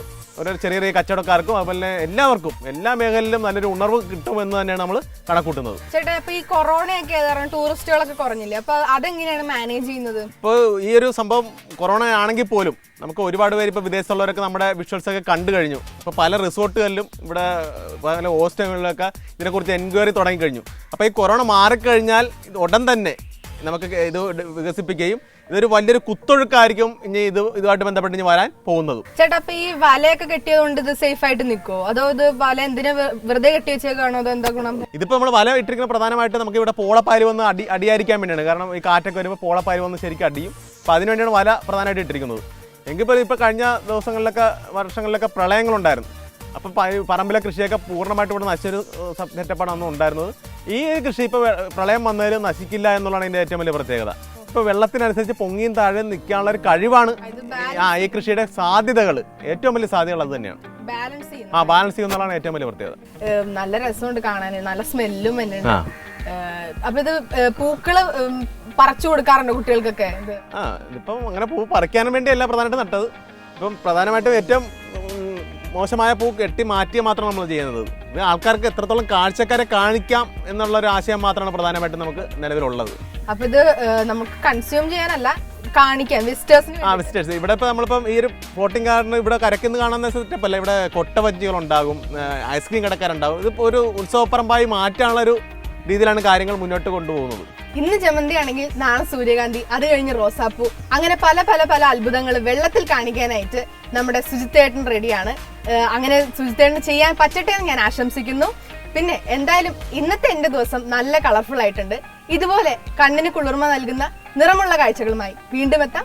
ചെറിയ കച്ചവടക്കാർക്കും അതുപോലെ എല്ലാവർക്കും എല്ലാ മേഖലയിലും നല്ലൊരു ഉണർവ് കിട്ടുമെന്ന് തന്നെയാണ് നമ്മൾ കണക്കൂട്ടുന്നത്. ചേട്ടാ, ഇപ്പൊ ഈ കൊറോണയൊക്കെ ടൂറിസ്റ്റുകളൊക്കെ കുറഞ്ഞില്ലേ? അപ്പൊ അതെങ്ങനെയാണ് മാനേജ് ചെയ്യുന്നത്? ഇപ്പോൾ ഈ ഒരു സംഭവം കൊറോണ ആണെങ്കിൽ പോലും നമുക്ക് ഒരുപാട് പേര് ഇപ്പോൾ വിദേശത്തുള്ളവരൊക്കെ നമ്മുടെ വിഷ്വൽസ് ഒക്കെ കണ്ടു കഴിഞ്ഞു. ഇപ്പോൾ പല റിസോർട്ടുകളിലും ഇവിടെ പല ഹോസ്റ്റലുകളിലൊക്കെ ഇതിനെക്കുറിച്ച് എൻക്വയറി തുടങ്ങിക്കഴിഞ്ഞു. അപ്പോൾ ഈ കൊറോണ മാറിക്കഴിഞ്ഞാൽ ഉടൻ തന്നെ നമുക്ക് ഇത് വികസിപ്പിക്കുകയും ഇതൊരു വലിയൊരു കുത്തൊഴുക്കായിരിക്കും ഇനി ഇതുമായിട്ട് ബന്ധപ്പെട്ട് ഇനി വരാൻ പോകുന്നത്. ചേട്ടാ, അപ്പൊ ഈ വലയൊക്കെ കെട്ടിയതുകൊണ്ട് ഇത് സേഫ് ആയിട്ട് നിൽക്കുമോ? അതോ ഇത് വല എന്തിനാ വെറുതെ കെട്ടി വെച്ചേക്കാണോ? അതോ എന്താ ഗുണം? ഇതിപ്പോൾ നമ്മൾ വല ഇട്ടിരിക്കുന്ന പ്രധാനമായിട്ട് നമുക്ക് ഇവിടെ പോളപ്പായൽ വന്ന് അടിയായിരിക്കാൻ വേണ്ടിയാണ്. കാരണം ഈ കാറ്റൊക്കെ വരുമ്പോൾ പോളപ്പായൽ വന്ന് ശരിക്കും അടിയും. അപ്പോൾ അതിനുവേണ്ടിയാണ് വല പ്രധാനമായിട്ട് ഇട്ടിരിക്കുന്നത്. എങ്കിൽ പോലും ഇപ്പോൾ കഴിഞ്ഞ വർഷങ്ങളിലൊക്കെ പ്രളയങ്ങളുണ്ടായിരുന്നു. അപ്പം പറമ്പിലെ കൃഷിയൊക്കെ പൂർണ്ണമായിട്ട് ഇവിടെ നശിച്ചൊരു സെറ്റപ്പാണ് അന്ന് ഉണ്ടായിരുന്നത്. ഈ കൃഷി ഇപ്പോൾ പ്രളയം വന്നതിലും നശിക്കില്ല എന്നുള്ളതാണ് ഇതിൻ്റെ ഏറ്റവും വലിയ പ്രത്യേകത. ഇപ്പോൾ വെള്ളത്തിനനുസരിച്ച് പൊങ്ങിയും താഴെ നിൽക്കാനുള്ള ഒരു കഴിവാണ് ഈ കൃഷിയുടെ സാധ്യതകൾ. ഏറ്റവും വലിയ സാധ്യതകൾ അത് തന്നെയാണ്. ബാലൻസ് ചെയ്യുന്നതാണ് ഏറ്റവും വലിയ പ്രത്യേകത. നല്ല രസമുണ്ട് കാണാൻ, നല്ല സ്മെല്ലും തന്നെയാണ്. അപ്പൊ ഇത് പൂക്കള് പറിച്ചു കൊടുക്കാറുണ്ട് കുട്ടികൾക്കൊക്കെ? ഇതിപ്പം അങ്ങനെ പൂ പറിക്കാനും വേണ്ടിയല്ല പ്രധാനമായിട്ട് നട്ടത്. ഇപ്പം പ്രധാനമായിട്ടും ഏറ്റവും മോശമായ പൂ കെട്ടി മാറ്റിയ മാത്രം നമ്മൾ ചെയ്യുന്നത്. ആൾക്കാർക്ക് എത്രത്തോളം കാഴ്ചക്കാരെ കാണിക്കാം എന്നുള്ളൊരു ആശയം മാത്രമാണ് പ്രധാനമായിട്ടും നമുക്ക് നിലവിലുള്ളത്. അപ്പൊ ഇത് നമുക്ക് കൺസ്യൂം ചെയ്യാനല്ല, കാണിക്കാം വിസിറ്റേഴ്സ്. ഇവിടെ ഇപ്പൊ നമ്മളിപ്പം ഈ ഒരു ഫ്ലോട്ടിംഗ് ഗാർഡൻ ഇവിടെ കരയ്ക്കുന്ന കാണുന്ന സെറ്റപ്പ് അല്ല. ഇവിടെ കൊട്ടവഞ്ചികൾ ഉണ്ടാകും, ഐസ്ക്രീം കടക്കാരുണ്ടാകും. ഇതിപ്പോ ഒരു ഉത്സവപ്പറമ്പായി മാറ്റാനുള്ള ഒരു രീതിയിലാണ് കാര്യങ്ങൾ മുന്നോട്ട് കൊണ്ടുപോകുന്നത്. ഇന്ന് ജമന്തി ആണെങ്കിൽ നാളെ സൂര്യകാന്തി, അത് കഴിഞ്ഞ് റോസാപ്പൂ, അങ്ങനെ പല പല പല അത്ഭുതങ്ങൾ വെള്ളത്തിൽ കാണിക്കാനായിട്ട് നമ്മുടെ സുജിത്തേട്ടൻ റെഡിയാണ്. അങ്ങനെ സുജിത്തേട്ടന് ചെയ്യാൻ പറ്റട്ടെ എന്ന് ഞാൻ ആശംസിക്കുന്നു. പിന്നെ എന്തായാലും ഇന്നത്തെ എൻ്റെ ദിവസം നല്ല കളർഫുൾ ആയിട്ടുണ്ട്. ഇതുപോലെ കണ്ണിന് കുളിർമ നൽകുന്ന നിറമുള്ള കാഴ്ചകളുമായി വീണ്ടും എത്താം.